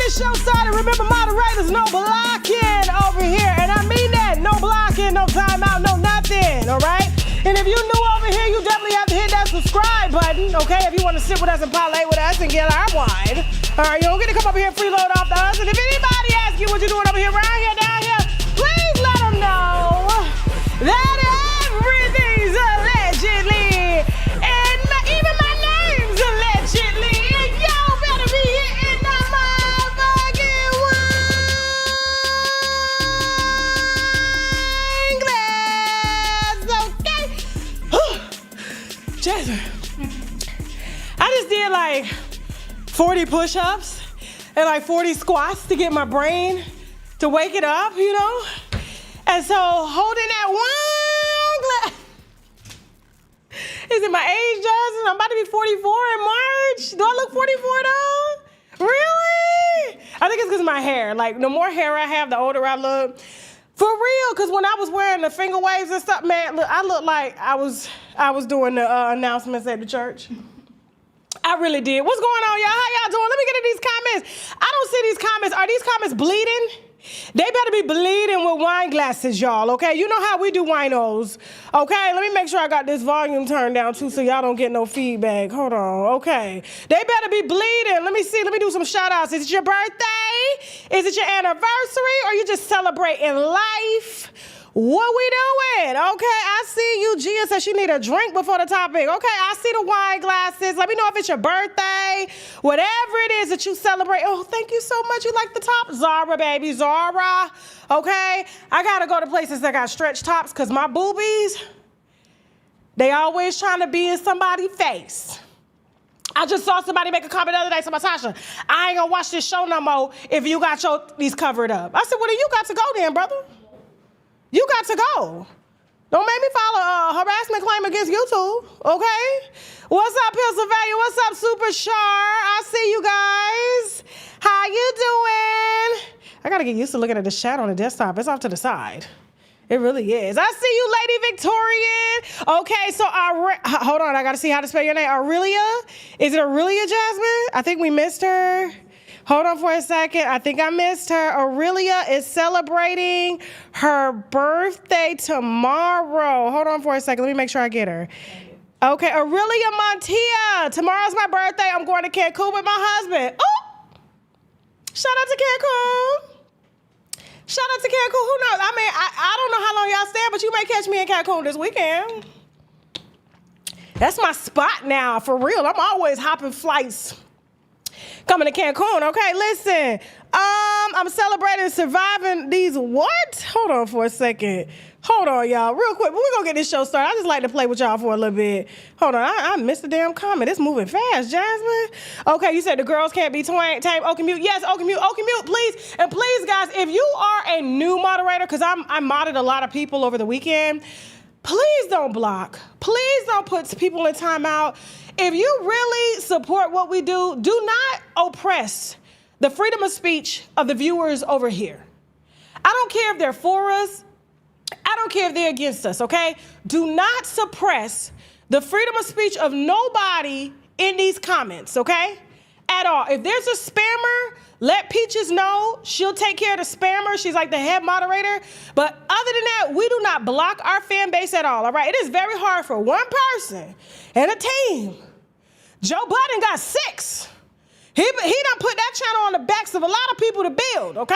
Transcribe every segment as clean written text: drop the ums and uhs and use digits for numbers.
this show started, remember moderators, no blocking over here. And I mean that, no blocking, no timeout, no nothing, all right? And if you're new over here, you definitely have to hit that subscribe button, okay? If you want to sit with us and parlay with us and get our wine. All right, you don't get to come up here and freeload off us. And if anybody asks you what you're doing over here, around here, down here, please let them know that everything's allegedly. And even my name's allegedly. And y'all better be hitting the motherfucking wine glass, okay? Jasmine, I just did like 40 push-ups and like 40 squats to get my brain to wake it up, you know? And so holding that wine glass, is it my age, Jasmine? I'm about to be 44 in March. Do I look 44 though? Really? I think it's because of my hair. Like the more hair I have, the older I look. For real, because when I was wearing the finger waves and stuff, man, look, I looked like I was doing the announcements at the church. I really did. What's going on, y'all? How y'all doing? Let me get in these comments. I don't see these comments. Are these comments bleeding? They better be bleeding with wine glasses, y'all, okay? You know how we do winos, okay? Let me make sure I got this volume turned down, too, so y'all don't get no feedback. Hold on, okay. They better be bleeding. Let me see. Let me do some shout-outs. Is it your birthday? Is it your anniversary? Or you just celebrating life? What we doing? Okay, I see you. Gia said she need a drink before the topic. Okay, I see the wine glasses. Let me know if it's your birthday. Whatever it is that you celebrate. Oh, thank you so much. You like the top? Zara, baby, Zara. Okay, I gotta go to places that got stretch tops because my boobies, they always trying to be in somebody's face. I just saw somebody make a comment the other day. Somebody, Tasha, I ain't gonna watch this show no more if you got these covered up. I said, well, then you got to go then, brother. You got to go. Don't make me file a harassment claim against YouTube, okay? What's up, Pennsylvania? What's up, Super Char? I see you guys. How you doing? I gotta get used to looking at the chat on the desktop. It's off to the side. It really is. I see you, Lady Victorian. Okay, so hold on, I gotta see how to spell your name. Aurelia? Is it Aurelia, Jasmine? I think we missed her. Hold on for a second. I think I missed her. Aurelia is celebrating her birthday tomorrow. Hold on for a second. Let me make sure I get her. Okay, Aurelia Montia. Tomorrow's my birthday. I'm going to Cancun with my husband. Oh! Shout out to Cancun. Shout out to Cancun. Who knows? I mean, I don't know how long y'all stay, but you may catch me in Cancun this weekend. That's my spot now, for real. I'm always hopping flights. Coming to Cancun, okay? Listen, I'm celebrating surviving these what? Hold on for a second. Hold on, y'all, real quick. We're gonna get this show started. I just like to play with y'all for a little bit. Hold on, I missed the damn comment. It's moving fast, Jasmine. Okay, you said the girls can't be tame. Okie mute. Yes, Okie mute, please. And please, guys, if you are a new moderator, because I modded a lot of people over the weekend, please don't block. Please don't put people in timeout. If you really support what we do, do not oppress the freedom of speech of the viewers over here. I don't care if they're for us. I don't care if they're against us, okay? Do not suppress the freedom of speech of nobody in these comments, okay? At all. If there's a spammer, let Peaches know. She'll take care of the spammer. She's like the head moderator. But other than that, we do not block our fan base at all right? It is very hard for one person and a team. Joe Budden got 6. He done put that channel on the backs of a lot of people to build, okay?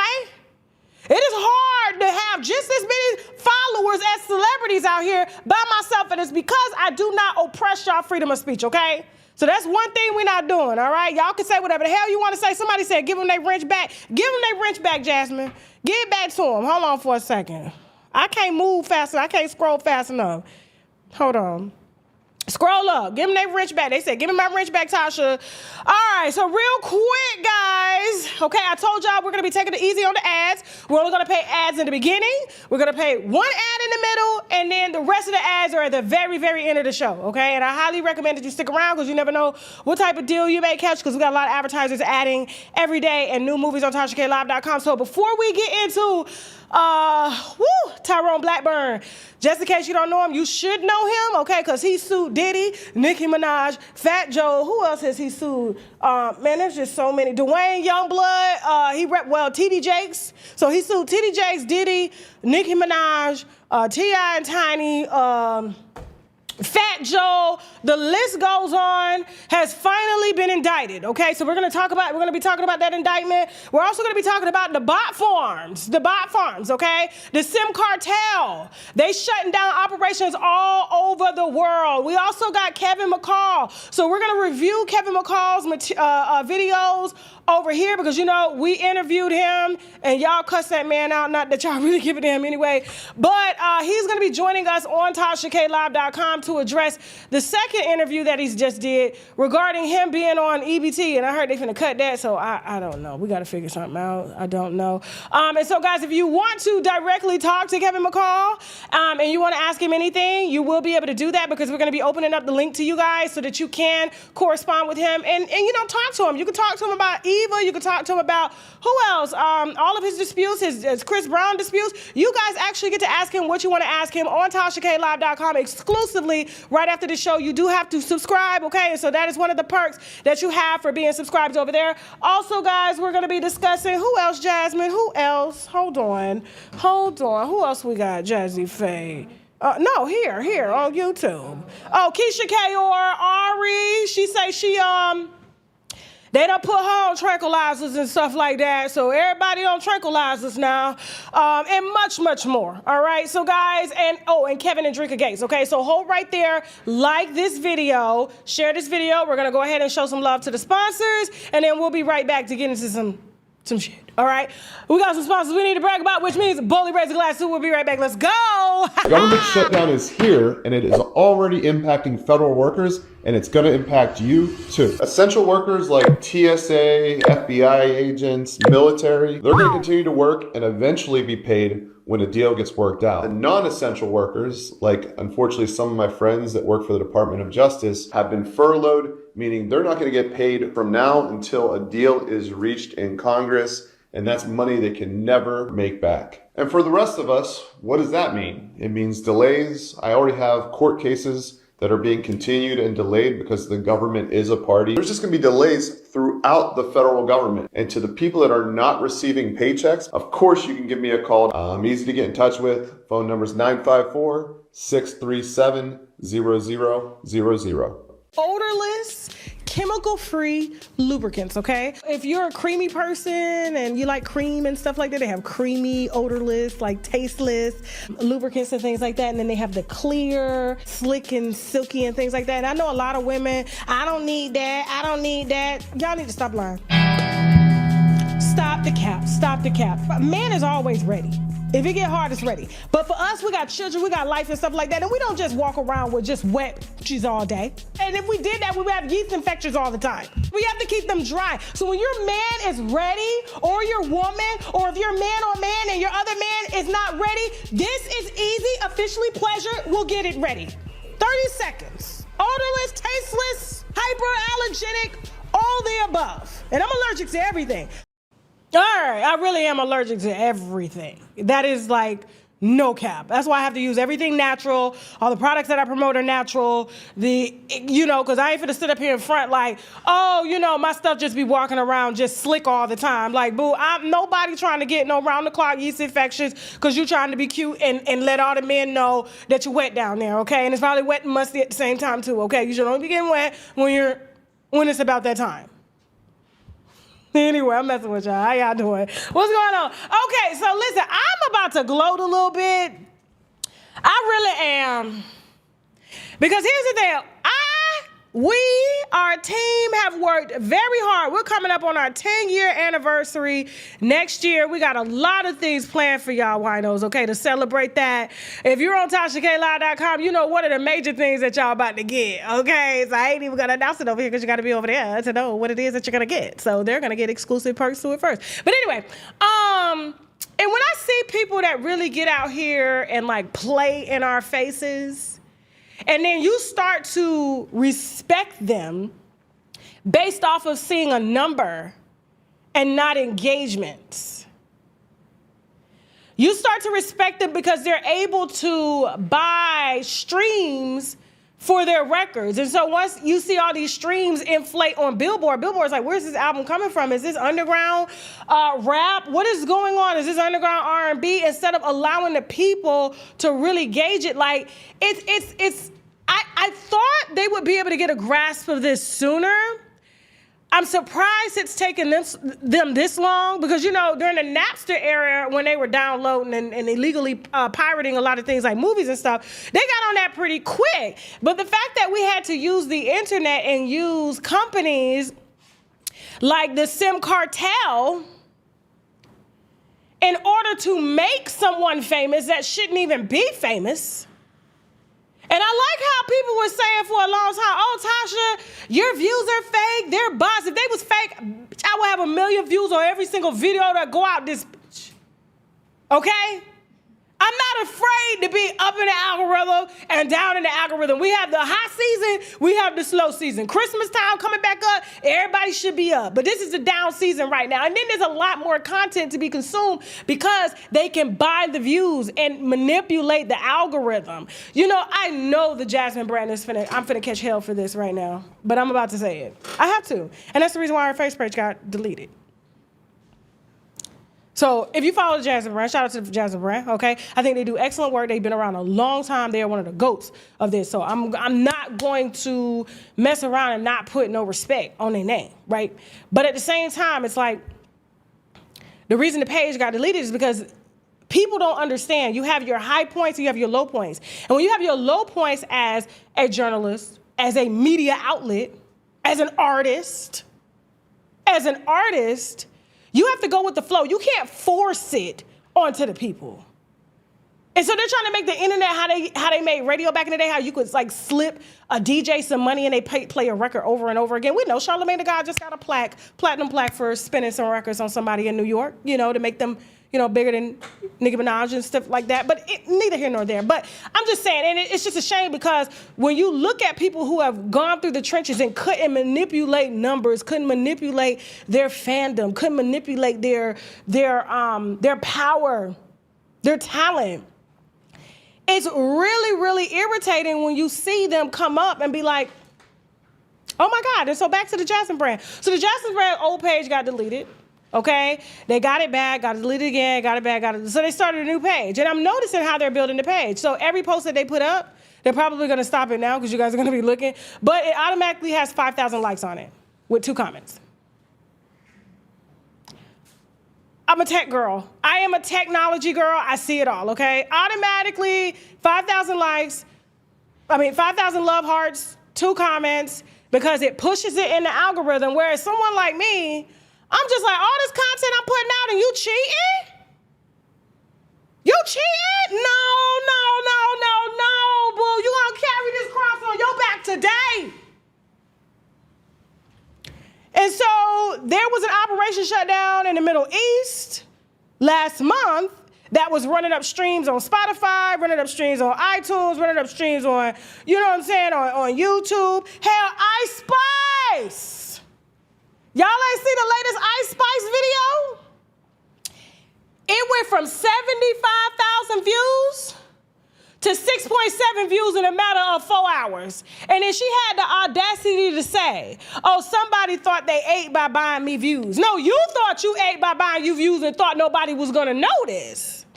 It is hard to have just as many followers as celebrities out here by myself, and it's because I do not oppress y'all freedom of speech, okay? So that's one thing we're not doing, all right? Y'all can say whatever the hell you want to say. Somebody said give them their wrench back. Give them their wrench back, Jasmine. Give it back to them. Hold on for a second. I can't move fast enough. I can't scroll fast enough. Hold on. Scroll up. Give them their wrench back. They said, give me my wrench back, Tasha. All right, so real quick, guys. Okay, I told y'all we're going to be taking it easy on the ads. We're only going to pay ads in the beginning. We're going to pay one ad in the middle And then the rest of the ads are at the very, very end of the show, okay? And I highly recommend that you stick around because you never know what type of deal you may catch because we got a lot of advertisers adding every day and new movies on TashaKLive.com. So before we get into Tyrone Blackburn, just in case you don't know him, you should know him, okay? Because he sued Diddy, Nicki Minaj, Fat Joe. Who else has he sued? Man, there's just so many. Dwayne Youngblood. TD Jakes. So he sued TD Jakes, Diddy, Nicki Minaj, T.I. and Tiny, Fat Joe, the list goes on, has finally been indicted, okay? So we're gonna be talking about that indictment. We're also gonna be talking about the bot farms, okay? The Sim Cartel, they shutting down operations all over the world. We also got Kevin McCall. So we're gonna review Kevin McCall's videos over here because, you know, we interviewed him and y'all cussed that man out, not that y'all really give it to him anyway, but he's gonna be joining us on TashaKLive.com to address the second interview that he's just did regarding him being on EBT, and I heard they finna cut that, so I don't know. We gotta figure something out. I don't know. And so guys, if you want to directly talk to Kevin McCall and you wanna ask him anything, you will be able to do that because we're gonna be opening up the link to you guys so that you can correspond with him and you know, talk to him. You can talk to him about Eva, you can talk to him about who else? All of his disputes, his Chris Brown disputes. You guys actually get to ask him what you wanna ask him on TashaKLive.com exclusively right after the show. You do have to subscribe, okay? And so that is one of the perks that you have for being subscribed over there. Also, guys, we're going to be discussing who else, Jasmine? Who else? Hold on. Who else we got? Jazzy Faye. No, here on YouTube. Oh, Keyshia K or Ari. She say she they done put her on tranquilizers and stuff like that. So everybody on tranquilizers now, and much, much more. All right, so guys, and Kevin and Drinker Gates. Okay, so hold right there, like this video, share this video. We're gonna go ahead and show some love to the sponsors, and then we'll be right back to get into some shit. All right, we got some sponsors we need to brag about, which means Boldly Raise a Glass. So we'll be right back. Let's go. Government shutdown is here, and it is already impacting federal workers, and it's going to impact you too. Essential workers like TSA, FBI agents, military, they're going to continue to work and eventually be paid when a deal gets worked out. The non-essential workers, like unfortunately some of my friends that work for the Department of Justice, have been furloughed, meaning they're not going to get paid from now until a deal is reached in Congress, and that's money they can never make back. And for the rest of us, what does that mean? It means delays. I already have court cases that are being continued and delayed because the government is a party. There's just gonna be delays throughout the federal government. And to the people that are not receiving paychecks, of course you can give me a call. I'm easy to get in touch with. Phone number is 954-637-0000. Odorless, chemical-free lubricants, okay? If you're a creamy person and you like cream and stuff like that, they have creamy, odorless, like tasteless lubricants and things like that. And then they have the clear, slick and silky and things like that. And I know a lot of women, I don't need that. Y'all need to stop lying. Stop the cap. A man is always ready. If it get hard, it's ready. But for us, we got children, we got life and stuff like that, and we don't just walk around with just wet cheese all day. And if we did that, we would have yeast infections all the time. We have to keep them dry. So when your man is ready, or your woman, or if you're man on man and your other man is not ready, this is easy. Officially Pleasure will get it ready. 30 seconds. Odorless, tasteless, hyperallergenic, all the above. And I'm allergic to everything. All right, I really am allergic to everything. That is like no cap. That's why I have to use everything natural. All the products that I promote are natural. Because I ain't finna sit up here in front like, my stuff just be walking around just slick all the time. Like, boo, I'm nobody trying to get no round-the-clock yeast infections because you trying to be cute and let all the men know that you're wet down there, okay? And it's probably wet and musty at the same time too, okay? You should only be getting wet when it's about that time. Anyway, I'm messing with y'all. How y'all doing? What's going on? Okay, so listen, I'm about to gloat a little bit. I really am. Because here's the thing. Our team have worked very hard. We're coming up on our 10-year anniversary next year. We got a lot of things planned for y'all winos, okay, to celebrate that. If you're on TashaKLive.com, you know what are the major things that y'all about to get, okay? So I ain't even gonna announce it over here because you gotta be over there to know what it is that you're gonna get. So they're gonna get exclusive perks to it first. But anyway, And when I see people that really get out here and like play in our faces, and then you start to respect them based off of seeing a number and not engagements. You start to respect them because they're able to buy streams for their records. And so once you see all these streams inflate on Billboard's like, where's this album coming from? Is this underground rap? What is going on? Is this underground R&B? Instead of allowing the people to really gauge it, like I thought they would be able to get a grasp of this sooner. I'm surprised it's taken them this long because, you know, during the Napster era when they were downloading and illegally pirating a lot of things like movies and stuff, they got on that pretty quick. But the fact that we had to use the internet and use companies like the SIM cartel in order to make someone famous that shouldn't even be famous. And I like how people were saying for a long time, oh, Tasha, your views are fake, they're bots. If they was fake, I would have 1 million views on every single video that go out this bitch. Okay? I'm not afraid to be up in the algorithm and down in the algorithm. We have the hot season, we have the slow season. Christmas time coming back up, everybody should be up. But this is the down season right now. And then there's a lot more content to be consumed because they can buy the views and manipulate the algorithm. You know, I know the Jasmine brand is I'm finna catch hell for this right now, but I'm about to say it. I have to. And that's the reason why our face page got deleted. So if you follow the Jasmine brand, shout out to the Jasmine brand, okay? I think they do excellent work. They've been around a long time. They are one of the GOATs of this. So I'm not going to mess around and not put no respect on their name, right? But at the same time, it's like the reason the page got deleted is because people don't understand. You have your high points, you have your low points. And when you have your low points as a journalist, as a media outlet, as an artist, you have to go with the flow. You can't force it onto the people. And so they're trying to make the internet how they made radio back in the day, how you could like slip a DJ some money and they play a record over and over again. We know Charlamagne the God just got a platinum plaque for spinning some records on somebody in New York, you know, to make them, you know, bigger than Nicki Minaj and stuff like that. But neither here nor there. But I'm just saying, and it's just a shame because when you look at people who have gone through the trenches and couldn't manipulate numbers, couldn't manipulate their fandom, couldn't manipulate their power, their talent, it's really, really irritating when you see them come up and be like, oh my God. And so back to the Jasmine brand. So the Jasmine brand old page got deleted. Okay, they got it back, got it deleted again, got it back, so they started a new page. And I'm noticing how they're building the page. So every post that they put up, they're probably gonna stop it now because you guys are gonna be looking, but it automatically has 5,000 likes on it with 2 comments. I'm a tech girl. I am a technology girl. I see it all, okay? Automatically, 5,000 likes, 5,000 love hearts, 2 comments, because it pushes it in the algorithm, whereas someone like me, I'm just like, all this content I'm putting out and you cheating? You cheating? No, boo. You gonna carry this cross on your back today. And so there was an operation shut down in the Middle East last month that was running up streams on Spotify, running up streams on iTunes, running up streams on, you know what I'm saying, on YouTube. Hell, Ice Spice. Y'all ain't see the latest Ice Spice video? It went from 75,000 views to 6.7 views in a matter of 4 hours. And then she had the audacity to say, oh, somebody thought they ate by buying me views. No, you thought you ate by buying you views and thought nobody was gonna notice.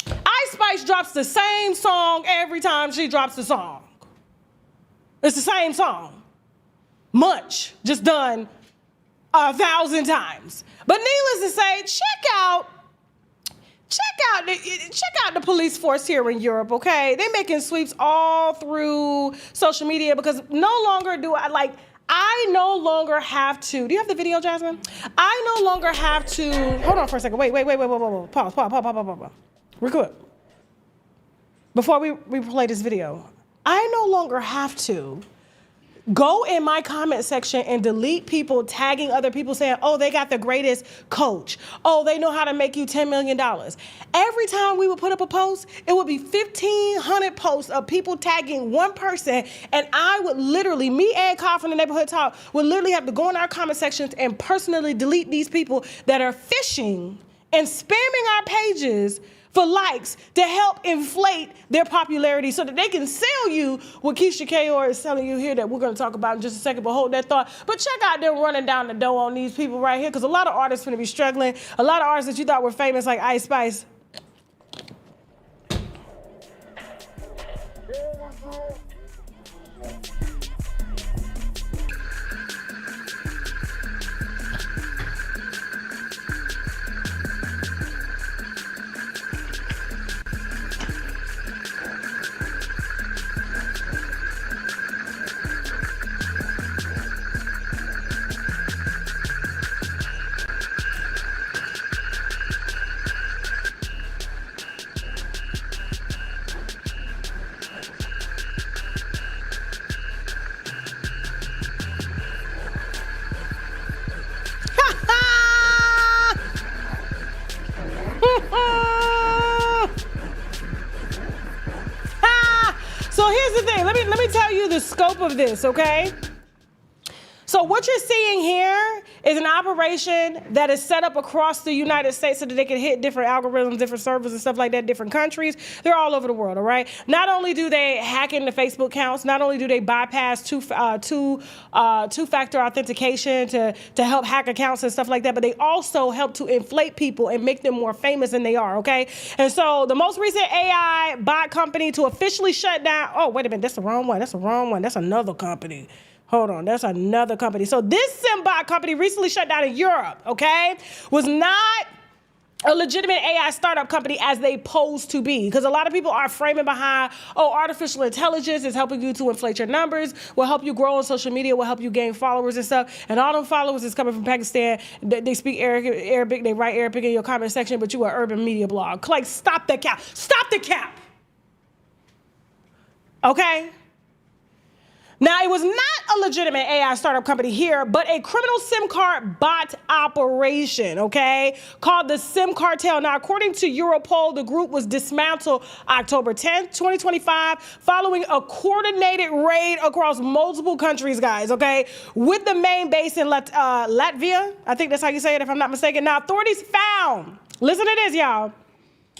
Ice Spice drops the same song every time she drops the song. It's the same song. Much, just done 1,000 times. But needless to say, check out the police force here in Europe, okay? They're making sweeps all through social media because no longer have to. Do you have the video, Jasmine? I no longer have to. Hold on for a second. Wait. Pause. Record. Before we play this video, I no longer have to Go in my comment section and delete people tagging other people saying, oh, they got the greatest coach. Oh, they know how to make you $10 million. Every time we would put up a post, it would be 1,500 posts of people tagging one person. And I would literally, me and Kyle from the Neighborhood Talk, would literally have to go in our comment sections and personally delete these people that are phishing and spamming our pages for likes to help inflate their popularity so that they can sell you what Keyshia K is telling you here that we're going to talk about in just a second, but hold that thought. But check out them running down the dough on these people right here, because a lot of artists are going to be struggling. A lot of artists that you thought were famous, like Ice Spice. So here's the thing. Let me tell you the scope of this, okay? So what you're seeing here is an operation that is set up across the United States so that they can hit different algorithms, different servers and stuff like that, different countries. They're all over the world, all right? Not only do they hack into Facebook accounts, not only do they bypass two-factor authentication to help hack accounts and stuff like that, but they also help to inflate people and make them more famous than they are, okay? And so the most recent AI bot company to officially shut down, oh, wait a minute, that's the wrong one. That's the wrong one. That's another company. Hold on, that's another company. So this SimBot company recently shut down in Europe, okay? Was not a legitimate AI startup company as they pose to be. Because a lot of people are framing behind, oh, artificial intelligence is helping you to inflate your numbers, will help you grow on social media, will help you gain followers and stuff. And all them followers is coming from Pakistan. They speak Arabic, they write Arabic in your comment section, but you are urban media blog. Like, stop the cap. Stop the cap. Okay? Now, it was not a legitimate AI startup company here, but a criminal SIM card bot operation, okay, called the SIM Cartel. Now, according to Europol, the group was dismantled October 10th, 2025, following a coordinated raid across multiple countries, guys, okay, with the main base in Latvia. I think that's how you say it, if I'm not mistaken. Now, authorities found, listen to this, y'all.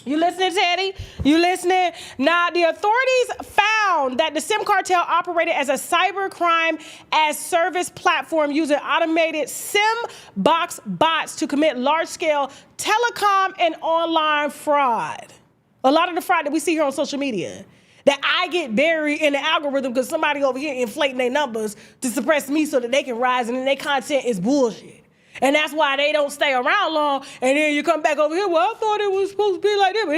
You listening, Teddy? You listening? Now, the authorities found that the SIM Cartel operated as a cybercrime as service platform using automated SIM box bots to commit large-scale telecom and online fraud. A lot of the fraud that we see here on social media, that I get buried in the algorithm because somebody over here inflating their numbers to suppress me so that they can rise, and then their content is bullshit. And that's why they don't stay around long. And then you come back over here, well, I thought it was supposed to be like that. But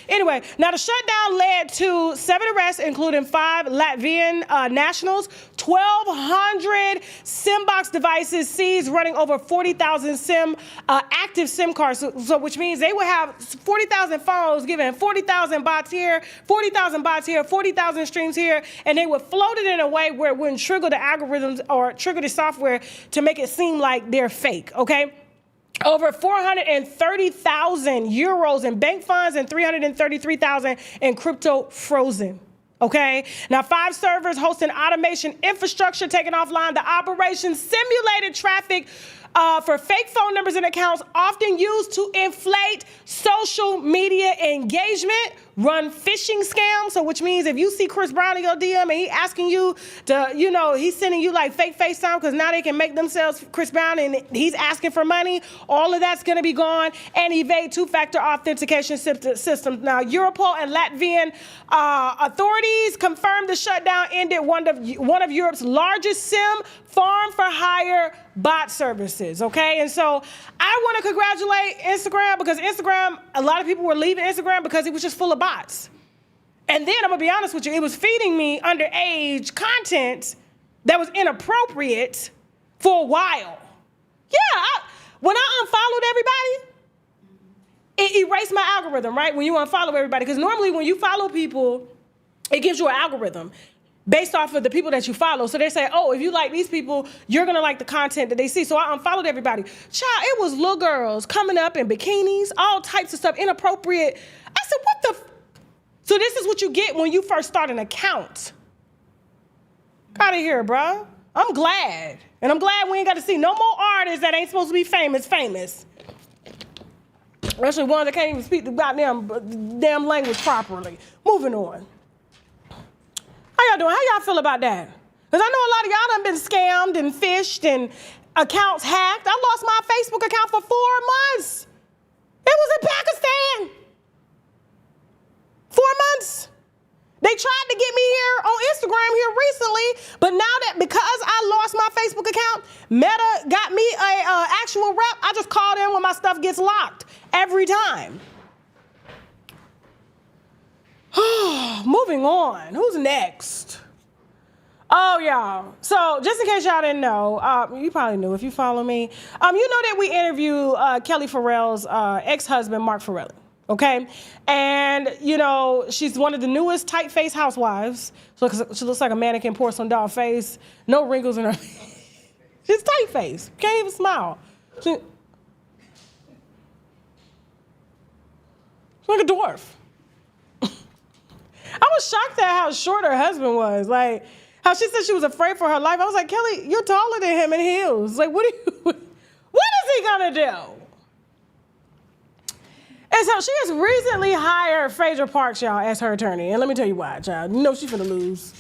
anyway, now the shutdown led to 7 arrests, including 5 Latvian nationals, 1,200 SIM box devices seized, running over 40,000 active SIM cards. So which means they would have 40,000 phones giving 40,000 bots here, 40,000 bots here, 40,000 streams here, and they would float it in a way where it wouldn't trigger the algorithms or trigger the software to make it seem like they're fake. Okay, over 430,000 euros in bank funds and 333,000 in crypto frozen. Okay, now 5 servers hosting automation infrastructure taken offline. The operation simulated traffic for fake phone numbers and accounts often used to inflate social media engagement, run phishing scams. So which means if you see Chris Brown in your DM and he asking you to, you know, he's sending you like fake FaceTime because now they can make themselves Chris Brown and he's asking for money, all of that's going to be gone, and evade 2-factor authentication systems. Now, Europol and Latvian authorities confirmed the shutdown ended one of Europe's largest SIM farm for hire bot services, okay? And so I want to congratulate Instagram, because Instagram, a lot of people were leaving Instagram because it was just full of bots. And then I'm gonna be honest with you, it was feeding me underage content that was inappropriate for a while. Yeah, when I unfollowed everybody, it erased my algorithm, right? When you unfollow everybody, because normally when you follow people, it gives you an algorithm. based off of the people that you follow. So they say, oh, if you like these people, you're going to like the content that they see. So I unfollowed everybody. Child, it was little girls coming up in bikinis, all types of stuff, inappropriate. I said, what the? So this is what you get when you first start an account. Out of here, bro. I'm glad. And I'm glad we ain't got to see no more artists that ain't supposed to be famous. Especially ones that can't even speak the damn language properly. Moving on. How y'all doing? How y'all feel about that? Because I know a lot of y'all done been scammed and fished and accounts hacked. I lost my Facebook account for 4 months. It was in Pakistan. 4 months. They tried to get me here on Instagram here recently, but now that because I lost my Facebook account, Meta got me a actual rep. I just called in when my stuff gets locked every time. Moving on. Who's next? Oh, y'all. So just in case y'all didn't know, you probably knew if you follow me. You know that we interviewed Kelly Farrell's ex-husband, Mark Farrelly. Okay, and you know she's one of the newest tight-faced housewives. So she looks like a mannequin porcelain doll face, no wrinkles in her. She's tight-faced, can't even smile. She's like a dwarf. I was shocked at how short her husband was. Like how she said she was afraid for her life. I was like, Kelly, you're taller than him in heels. Like, what is he gonna do? And so she has recently hired Phaedra Parks, y'all, as her attorney. And let me tell you why, child. You know she's finna lose.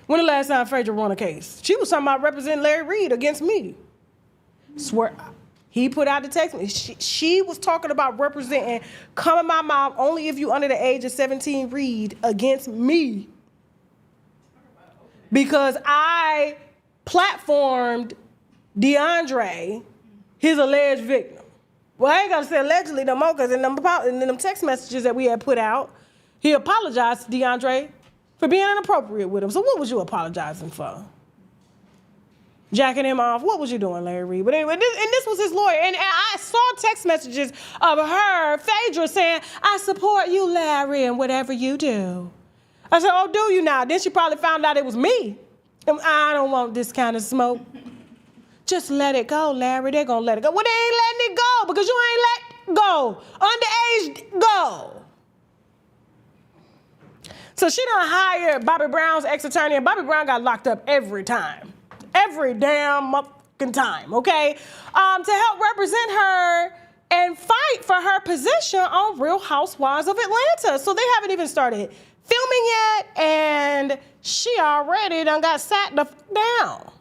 When the last time Phaedra won a case? She was talking about representing Larry Reed against me. Swear. He put out the text. She was talking about representing coming my mouth only if you under the age of 17 Reed against me. Because I platformed DeAndre, his alleged victim. Well, I ain't gonna say allegedly no more because in them text messages that we had put out, he apologized to DeAndre for being inappropriate with him. So what was you apologizing for? Jacking him off? What was you doing, Larry Reed? But anyway, this was his lawyer. And I saw text messages of her, Phaedra, saying, I support you, Larry, and whatever you do. I said, oh, do you now? Then she probably found out it was me. And I don't want this kind of smoke. Just let it go, Larry. They're going to let it go. Well, they ain't letting it go because you ain't let go. Underage, go. So she done hired Bobby Brown's ex-attorney, and Bobby Brown got locked up every time. Every damn motherfucking time, okay? To help represent her and fight for her position on Real Housewives of Atlanta. So they haven't even started filming yet, and she already done got sat the down.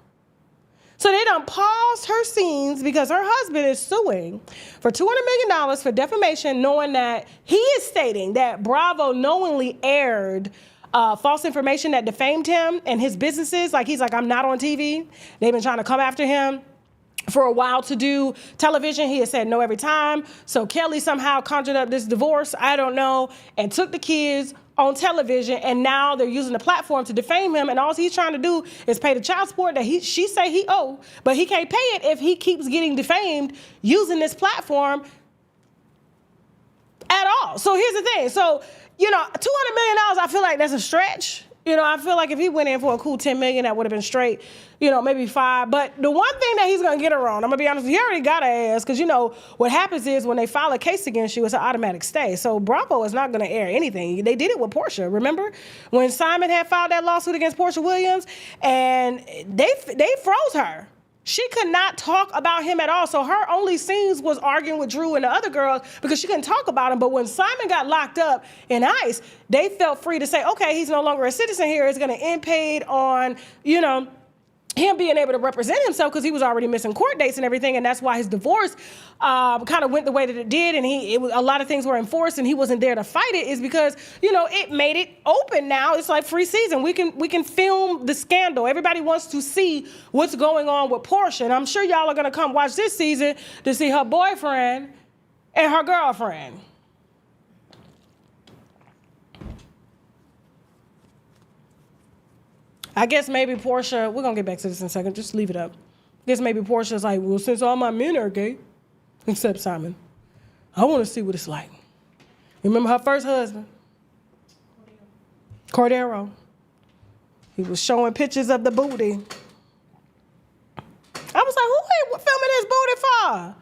So they done paused her scenes because her husband is suing for $200 million for defamation, knowing that he is stating that Bravo knowingly aired false information that defamed him and his businesses. Like, he's like, I'm not on TV. They've been trying to come after him for a while to do television. He has said no every time. So Kelly somehow conjured up this divorce, I don't know, and took the kids on television, and now they're using the platform to defame him, and all he's trying to do is pay the child support that she say he owe, but he can't pay it if he keeps getting defamed using this platform at all. So here's the thing. So, you know, $200 million, I feel like that's a stretch. You know, I feel like if he went in for a cool $10 million, that would have been straight, you know, maybe 5. But the one thing that he's going to get her on, I'm going to be honest, he already got her ass, because, you know, what happens is when they file a case against you, it's an automatic stay. So Bravo is not going to air anything. They did it with Portia, remember? When Simon had filed that lawsuit against Portia Williams, and they froze her. She could not talk about him at all. So her only scenes was arguing with Drew and the other girls because she couldn't talk about him. But when Simon got locked up in ICE, they felt free to say, okay, he's no longer a citizen here. It's going to impede on, you know, him being able to represent himself because he was already missing court dates and everything, and that's why his divorce kind of went the way that it did, and a lot of things were enforced, and he wasn't there to fight it. Is because, you know, it made it open now. It's like free season. We can film the scandal. Everybody wants to see what's going on with Portia, and I'm sure y'all are gonna come watch this season to see her boyfriend and her girlfriend. I guess maybe Portia, we're going to get back to this in a second, just leave it up. I guess maybe Portia's like, well, since all my men are gay, except Simon, I want to see what it's like. Remember her first husband? Cordero. He was showing pictures of the booty. I was like, who ain't filming this booty for?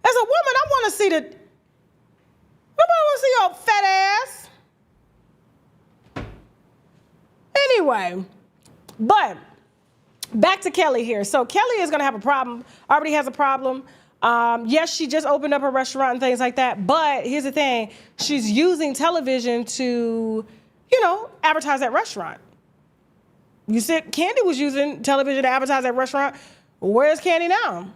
As a woman, I want to see nobody want to see your fat ass. Anyway, but back to Kelly here. So Kelly is going to have a problem, already has a problem. Yes, she just opened up a restaurant and things like that. But here's the thing. She's using television to, advertise that restaurant. You said Candy was using television to advertise that restaurant. Where's Candy now?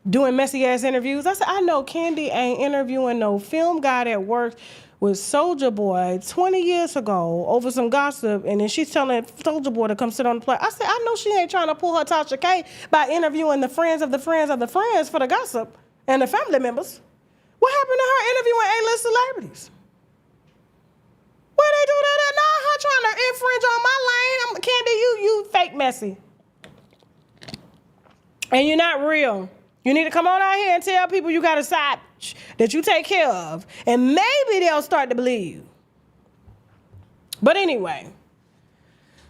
Doing messy ass interviews. I said, I know Candy ain't interviewing no film guy that worked with Soulja Boy 20 years ago over some gossip, and then she's telling Soulja Boy to come sit on the plate. I said, I know she ain't trying to pull her Tasha K by interviewing the friends of the friends of the friends for the gossip and the family members. What happened to her interviewing A-list celebrities? Where they do that at? Nah, her trying to infringe on my lane. Candy, you fake messy. And you're not real. You need to come on out here and tell people you got a side that you take care of. And maybe they'll start to believe you. But anyway.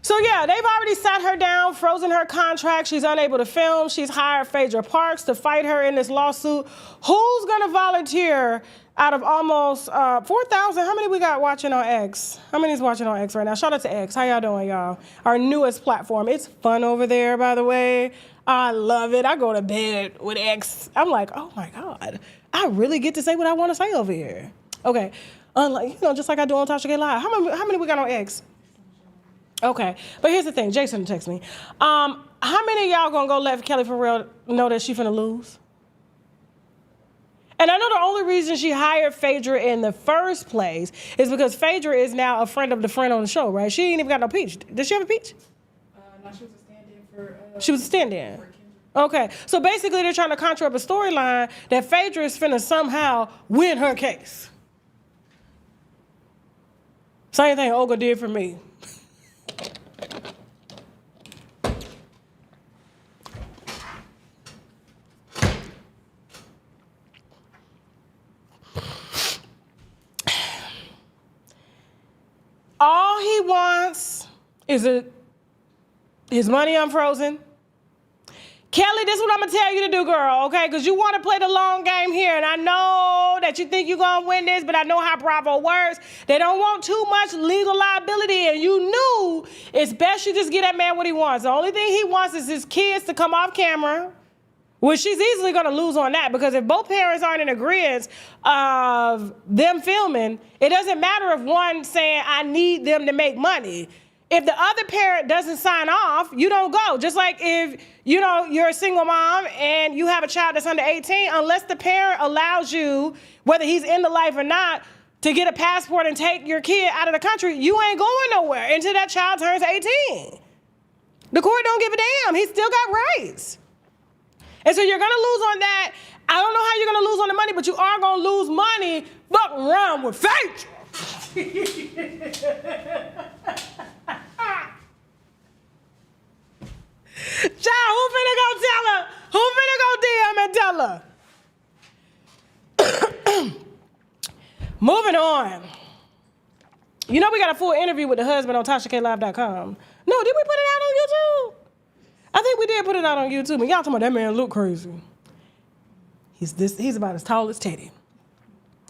So yeah, they've already sat her down, frozen her contract. She's unable to film. She's hired Phaedra Parks to fight her in this lawsuit. Who's going to volunteer out of almost 4,000? How many we got watching on X? How many is watching on X right now? Shout out to X. How y'all doing, y'all? Our newest platform. It's fun over there, by the way. I love it. I go to bed with X. I'm like, oh my God. I really get to say what I want to say over here. Okay. Unlike, just like I do on Tasha K Live. How many we got on X? Okay. But here's the thing. Jason texted me. How many of y'all gonna go let Kelly for real know that she finna lose? And I know the only reason she hired Phaedra in the first place is because Phaedra is now a friend of the friend on the show, right? She ain't even got no peach. Does she have a peach? No, she was a stand-in for... She was a stand-in. Okay. So basically they're trying to conjure up a storyline that Phaedra is finna somehow win her case. Same thing Olga did for me. All he wants is his money unfrozen. Kelly, this is what I'm going to tell you to do, girl, okay? Because you want to play the long game here, and I know that you think you're going to win this, but I know how Bravo works. They don't want too much legal liability, and you knew it's best you just get that man what he wants. The only thing he wants is his kids to come off camera, which she's easily going to lose on that, because if both parents aren't in agreement of them filming, it doesn't matter if one saying, I need them to make money. If the other parent doesn't sign off, you don't go. Just like if, you're a single mom and you have a child that's under 18, unless the parent allows you, whether he's in the life or not, to get a passport and take your kid out of the country, you ain't going nowhere until that child turns 18. The court don't give a damn. He still got rights. And so you're going to lose on that. I don't know how you're going to lose on the money, but you are going to lose money fucking around with Phaedra. Child, who finna go tell her? Who finna go DM and tell her? Moving on. We got a full interview with the husband on TashaKLive.com. No, did we put it out on YouTube? I think we did put it out on YouTube, and y'all talking about that man look crazy. He's about as tall as Teddy.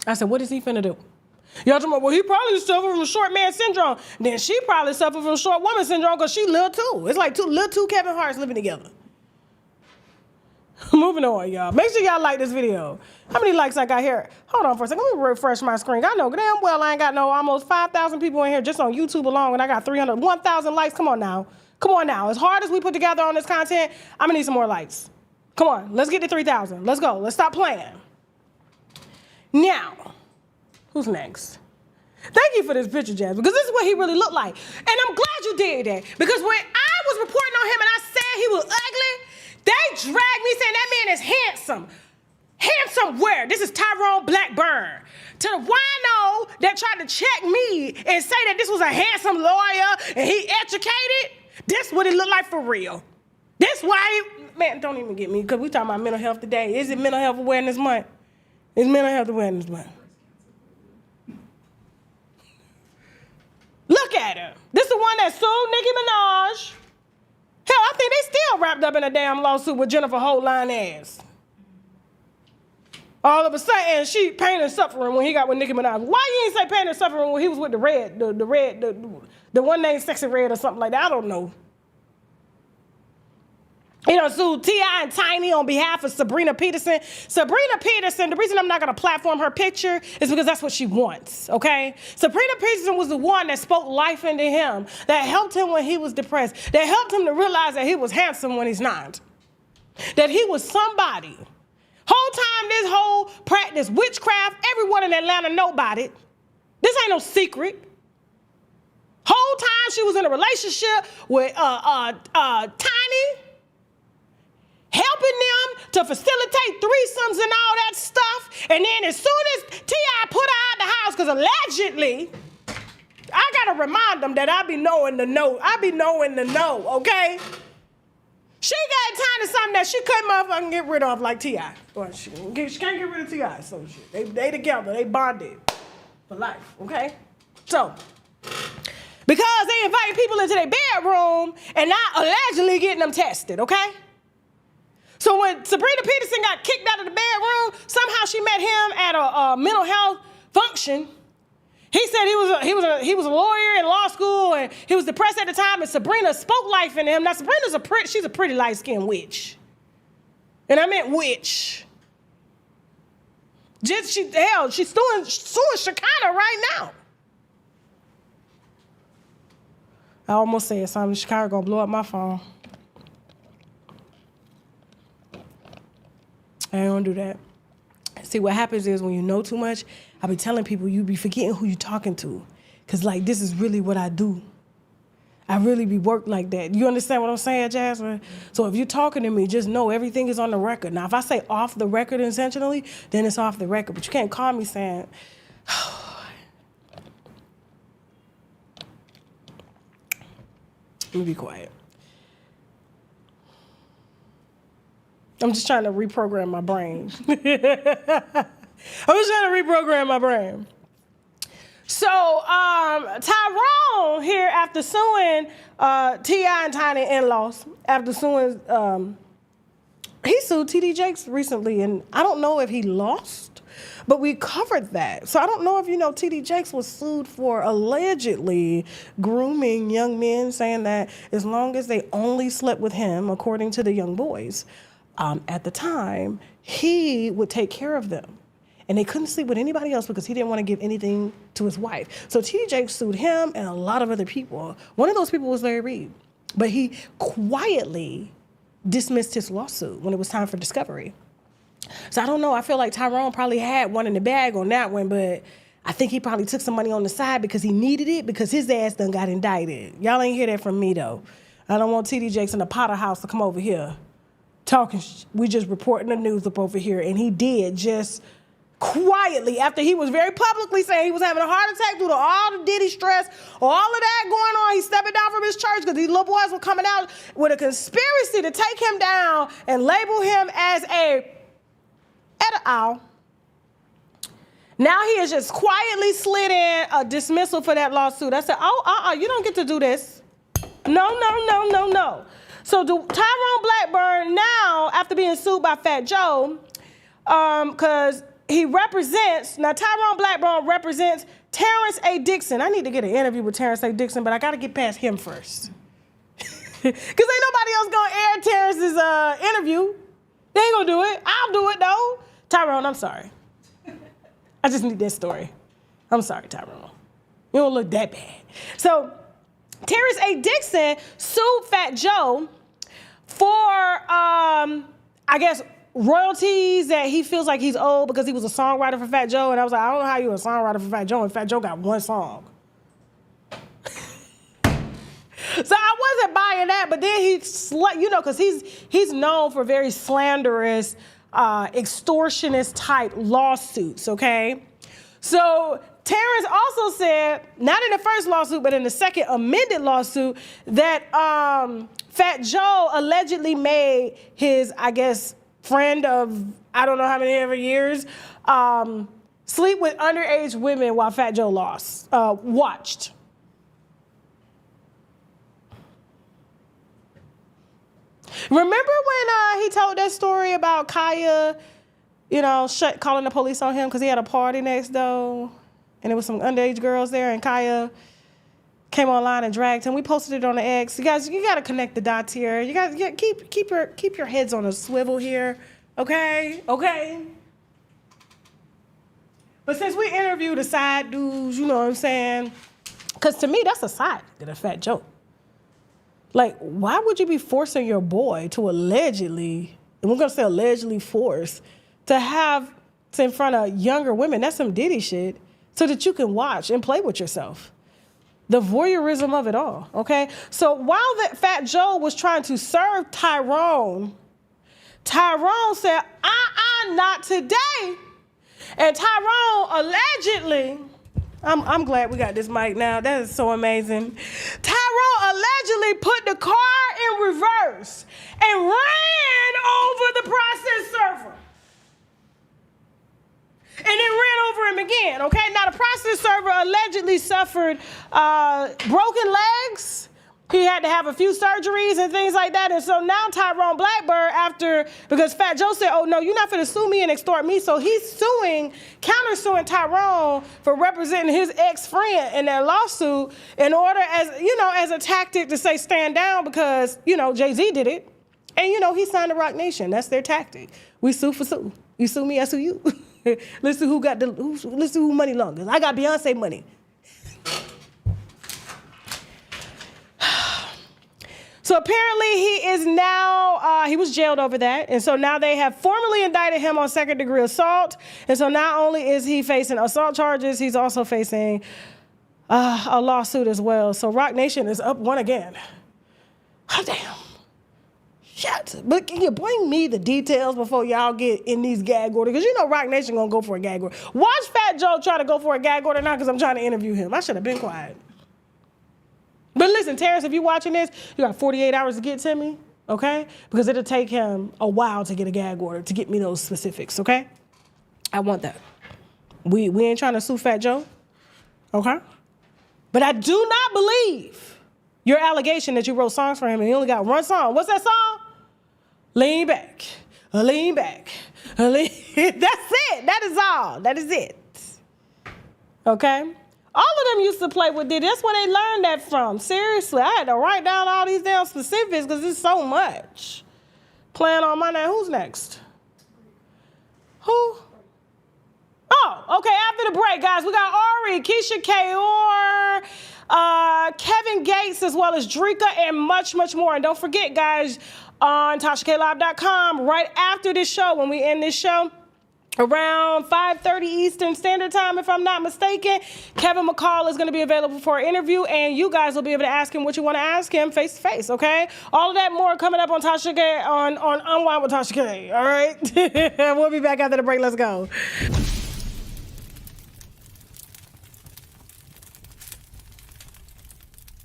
I said, what is he finna do? Y'all talking about, well, he probably suffered from short man syndrome. Then she probably suffered from short woman syndrome because she little too. It's like two Kevin Harts living together. Moving on, y'all. Make sure y'all like this video. How many likes I got here? Hold on for a second. Let me refresh my screen. I know damn well I ain't got almost 5,000 people in here just on YouTube alone, and I got 1,000 likes. Come on now. As hard as we put together on this content, I'm going to need some more likes. Come on. Let's get to 3,000. Let's go. Let's stop playing. Now, who's next? Thank you for this picture, Jazz, because this is what he really looked like. And I'm glad you did that, because when I was reporting on him and I said he was ugly, they dragged me saying that man is handsome. Handsome where? This is Tyrone Blackburn. To the wino that tried to check me and say that this was a handsome lawyer and he educated, this what it looked like for real. This why, man, don't even get me, because we talking about mental health today. Is it Mental Health Awareness Month? It's Mental Health Awareness Month. Look at at her. This the one that sued Nicki Minaj. Hell, I think they still wrapped up in a damn lawsuit with Jennifer Holdline ass. All of a sudden, she pain and suffering when he got with Nicki Minaj. Why you ain't say pain and suffering when he was with the one named Sexy Red or something like that? I don't know. He done sued T.I. and Tiny on behalf of Sabrina Peterson. Sabrina Peterson, the reason I'm not going to platform her picture is because that's what she wants, okay? Sabrina Peterson was the one that spoke life into him, that helped him when he was depressed, that helped him to realize that he was handsome when he's not, that he was somebody. Whole time this whole practice, witchcraft, everyone in Atlanta know about it. This ain't no secret. Whole time she was in a relationship with Tiny, helping them to facilitate threesomes and all that stuff. And then as soon as T.I. put her out the house, because allegedly, I got to remind them that I be knowing the know. I be knowing the know, okay? She got Tiny something that she couldn't motherfucking get rid of like T.I. She can't get rid of T.I. So shit. They together. They bonded for life, okay? So, because they invited people into their bedroom and not allegedly getting them tested, okay? So when Sabrina Peterson got kicked out of the bedroom, somehow she met him at a mental health function. He said he was a lawyer in law school and he was depressed at the time, and Sabrina spoke life into him. Now Sabrina's she's a pretty light-skinned witch. And I meant witch. She's suing Shekinah right now. I almost said something. Shekinah gonna blow up my phone. I don't do that. See, what happens is when you know too much, I be telling people you be forgetting who you talking to. Because, like, this is really what I do. I really be worked like that. You understand what I'm saying, Jasmine? So if you're talking to me, just know everything is on the record. Now, if I say off the record intentionally, then it's off the record. But you can't call me saying, let me be quiet. I'm just trying to reprogram my brain. I'm just trying to reprogram my brain. So Tyrone here, after suing T.I. and Tiny in-laws, after suing, he sued T.D. Jakes recently, and I don't know if he lost, but we covered that. So I don't know if you know T.D. Jakes was sued for allegedly grooming young men, saying that as long as they only slept with him, according to the young boys, at the time, he would take care of them. And they couldn't sleep with anybody else because he didn't want to give anything to his wife. So T.D. Jakes sued him and a lot of other people. One of those people was Larry Reed. But he quietly dismissed his lawsuit when it was time for discovery. So I don't know. I feel like Tyrone probably had one in the bag on that one, but I think he probably took some money on the side because he needed it because his ass done got indicted. Y'all ain't hear that from me, though. I don't want T.D. Jakes in the Potter house to come over here talking. We just reporting the news up over here. And he did just quietly, after he was very publicly saying he was having a heart attack due to all the Diddy stress, all of that going on. He's stepping down from his church because these little boys were coming out with a conspiracy to take him down and label him as a pedophile. Now he has just quietly slid in a dismissal for that lawsuit. I said, you don't get to do this. No. So Tyrone Blackburn now, after being sued by Fat Joe, because he represents, now Tyrone Blackburn represents Terrence A. Dixon. I need to get an interview with Terrence A. Dixon, but I got to get past him first. Because ain't nobody else going to air Terrence's interview. They ain't going to do it. I'll do it, though. Tyrone, I'm sorry. I just need that story. I'm sorry, Tyrone. You don't look that bad. So Terrence A. Dixon sued Fat Joe for, I guess, royalties that he feels like he's owed because he was a songwriter for Fat Joe. And I was like, I don't know how you're a songwriter for Fat Joe, and Fat Joe got one song. So I wasn't buying that, but then because he's known for very slanderous, extortionist type lawsuits, okay? So Terrence also said, not in the first lawsuit, but in the second amended lawsuit, that Fat Joe allegedly made his, I guess, friend of I don't know how many ever years sleep with underage women while Fat Joe watched. Remember when he told that story about Kaya, calling the police on him because he had a party next door, and there was some underage girls there, and Kaya came online and dragged him. We posted it on the X. You guys, you got to connect the dots here. You guys keep your heads on a swivel here, okay? Okay. But since we interviewed the side dudes, you know what I'm saying? Because to me, that's a side to the Fat Joe. Like, why would you be forcing your boy to allegedly, and we're going to say allegedly force, to have in front of younger women? That's some Diddy shit, so that you can watch and play with yourself. The voyeurism of it all, okay? So while that Fat Joe was trying to serve Tyrone said, not today. And Tyrone allegedly, I'm glad we got this mic now. That is so amazing. Tyrone allegedly put the car in reverse and ran over the process server. And then ran over him again, okay? Now, the process server allegedly suffered broken legs. He had to have a few surgeries and things like that. And so now Tyrone Blackbird, because Fat Joe said, oh, no, you're not finna sue me and extort me. So he's countersuing Tyrone for representing his ex-friend in that lawsuit in order as a tactic to say stand down because, Jay-Z did it. And, he signed the Rock Nation. That's their tactic. We sue for sue. You sue me, I sue you. Let's see who money longest. I got Beyonce money. So apparently he is now, he was jailed over that. And so now they have formally indicted him on second-degree assault. And so not only is he facing assault charges, he's also facing a lawsuit as well. So Rock Nation is up one again. Oh, damn. Shit. But can you bring me the details before y'all get in these gag orders? Because Rock Nation gonna go for a gag order. Watch Fat Joe try to go for a gag order now because I'm trying to interview him. I should have been quiet. But listen, Terrence, if you're watching this, you got 48 hours to get to me, okay? Because it'll take him a while to get a gag order, to get me those specifics, okay? I want that. We ain't trying to sue Fat Joe, okay? But I do not believe your allegation that you wrote songs for him and he only got one song. What's that song? Lean back, lean back, lean. That's it. That is all. That is it. Okay? All of them used to play with Diddy. That's where they learned that from. Seriously, I had to write down all these damn specifics because it's so much. Playing on my name. Who's next? Who? Oh, okay, after the break, guys, we got Ari, Keyshia K, Kevin Gates, as well as Drika, and much, much more. And don't forget, guys, on TashaKLive.com, right after this show, when we end this show, around 5:30 Eastern Standard Time, if I'm not mistaken, Kevin McCall is going to be available for an interview, and you guys will be able to ask him what you want to ask him face to face, okay? All of that more coming up on Tasha K, on Unwind with Tasha K, all right? We'll be back after the break. Let's go.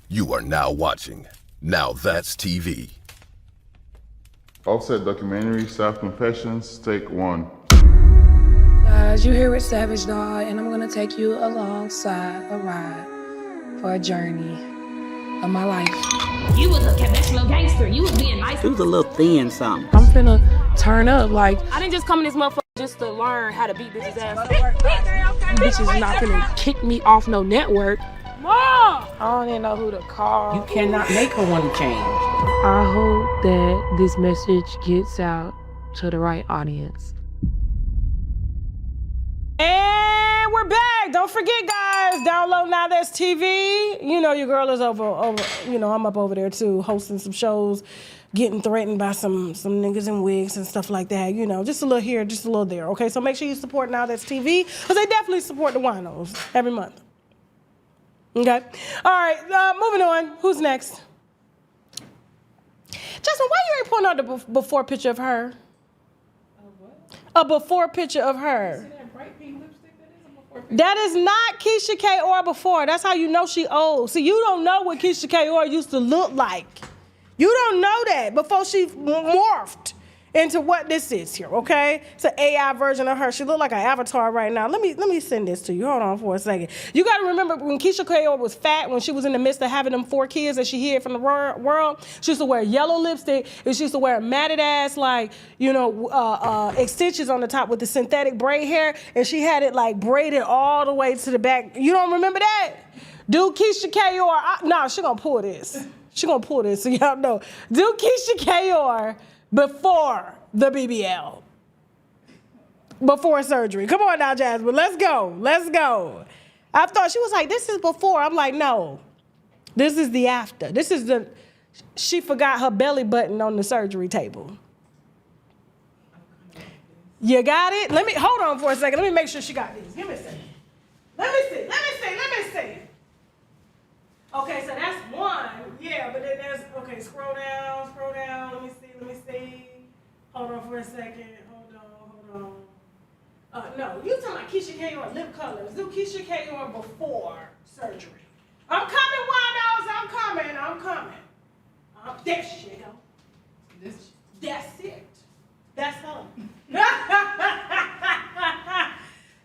You are now watching Now That's TV. Offset documentary, South Confessions, take 1. Guys, you here with Savage Dog, and I'm gonna take you alongside a ride for a journey of my life. You was a conventional gangster. You was being nice. It was a little thin something. I'm finna turn up like I didn't just come in this motherfucker just to learn how to beat bitches' ass. you bitches not finna kick me off no network. Mom! I don't even know who to call. You cannot make her want to change. I hope that this message gets out to the right audience. And we're back. Don't forget, guys, download Now That's TV. You know your girl is over, I'm up over there too, hosting some shows, getting threatened by some niggas in wigs and stuff like that. Just a little here, just a little there. Okay, so make sure you support Now That's TV, because they definitely support the winos every month. Okay. All right, moving on. Who's next? Justin, why you ain't putting out the before picture of her? A before picture of her. That is not Keyshia K or before. That's how you know she old. See, you don't know what Keyshia K or used to look like. You don't know that before she morphed into what this is here, okay? It's an AI version of her. She look like an avatar right now. Let me send this to you. Hold on for a second. You got to remember when Keyshia K was fat, when she was in the midst of having them 4 kids that she hid from the world, she used to wear yellow lipstick, and she used to wear matted ass, like, extensions on the top with the synthetic braid hair, and she had it like braided all the way to the back. You don't remember that? Do Keyshia K no, she gonna pull this. She gonna pull this so y'all know. Do Keyshia K before the BBL. Before surgery. Come on now, Jasmine. Let's go. Let's go. I thought she was like, this is before. I'm like, no. This is the after. This is the, she forgot her belly button on the surgery table. You got it? Hold on for a second. Let me make sure she got these. Give me a second. Let me see. Okay, so that's one. Yeah, but then there's, okay, scroll down. Let me see. Hold on for a second. Hold on. No, you talking about Keyshia K lip colors. Do Keyshia K before surgery. I'm coming, Windos. I'm coming. There she go. That's it. That's her.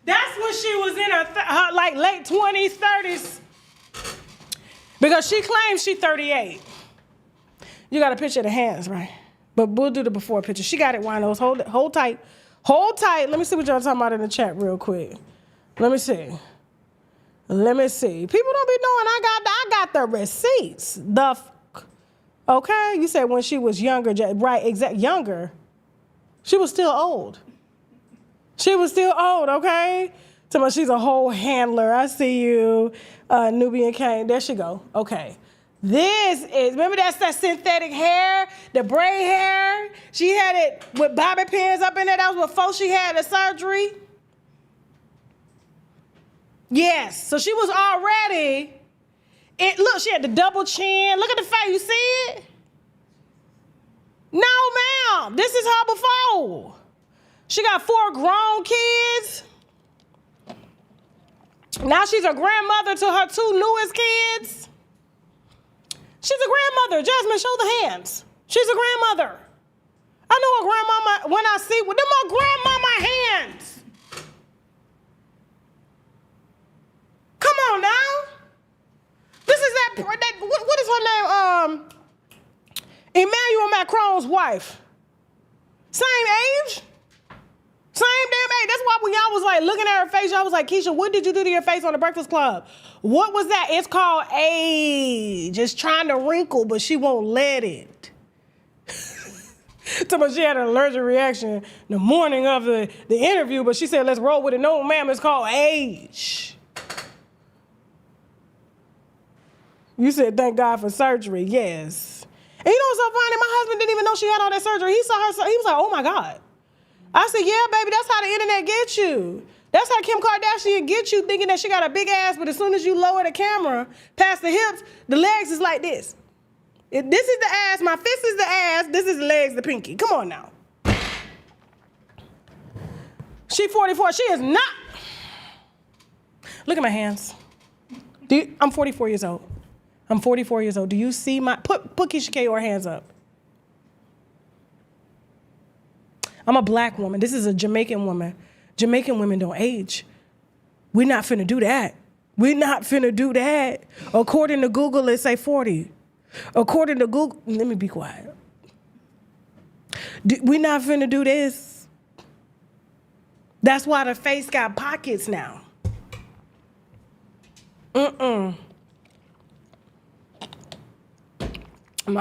That's when she was in her like late 20s, 30s. Because she claims she's 38. You got a picture of the hands, right? But we'll do the before picture. She got it, Winos. Hold tight. Let me see what y'all talking about in the chat real quick. Let me see. People don't be knowing I got the receipts. Okay? You said when she was younger, right? Younger. She was still old. Okay? So she's a whole handler. I see you. Nubian Kane. There she go. Okay. Remember that's that synthetic hair, the braid hair? She had it with bobby pins up in there. That was before she had the surgery. Yes. So she was already, look, she had the double chin. Look at the face. You see it? No, ma'am. This is her before. She got 4 grown kids. Now she's a grandmother to her 2 newest kids. She's a grandmother. Jasmine, show the hands. She's a grandmother. I know a grandmama when I see them are grandmama hands. Come on now. This is what is her name? Emmanuel Macron's wife. Same age. Same damn age. That's why when y'all was like looking at her face, y'all was like, Keyshia, what did you do to your face on the Breakfast Club? What was that? It's called age. It's trying to wrinkle, but she won't let it. So she had an allergic reaction the morning of the interview, but she said, let's roll with it. No, ma'am, it's called age. You said, thank God for surgery. Yes. And you know what's so funny? My husband didn't even know she had all that surgery. He saw her, he was like, oh my God. I said, yeah, baby, that's how the internet gets you. That's how Kim Kardashian gets you, thinking that she got a big ass, but as soon as you lower the camera past the hips, the legs is like this. This is the ass, my fist is the ass, this is the legs, the pinky. Come on now. She 44, she is not. Look at my hands. I'm 44 years old. Do you see put Keyshia K hands up. I'm a black woman. This is a Jamaican woman. Jamaican women don't age. We're not finna do that. According to Google, it say 40. According to Google, let me be quiet. We're not finna do this. That's why the face got pockets now.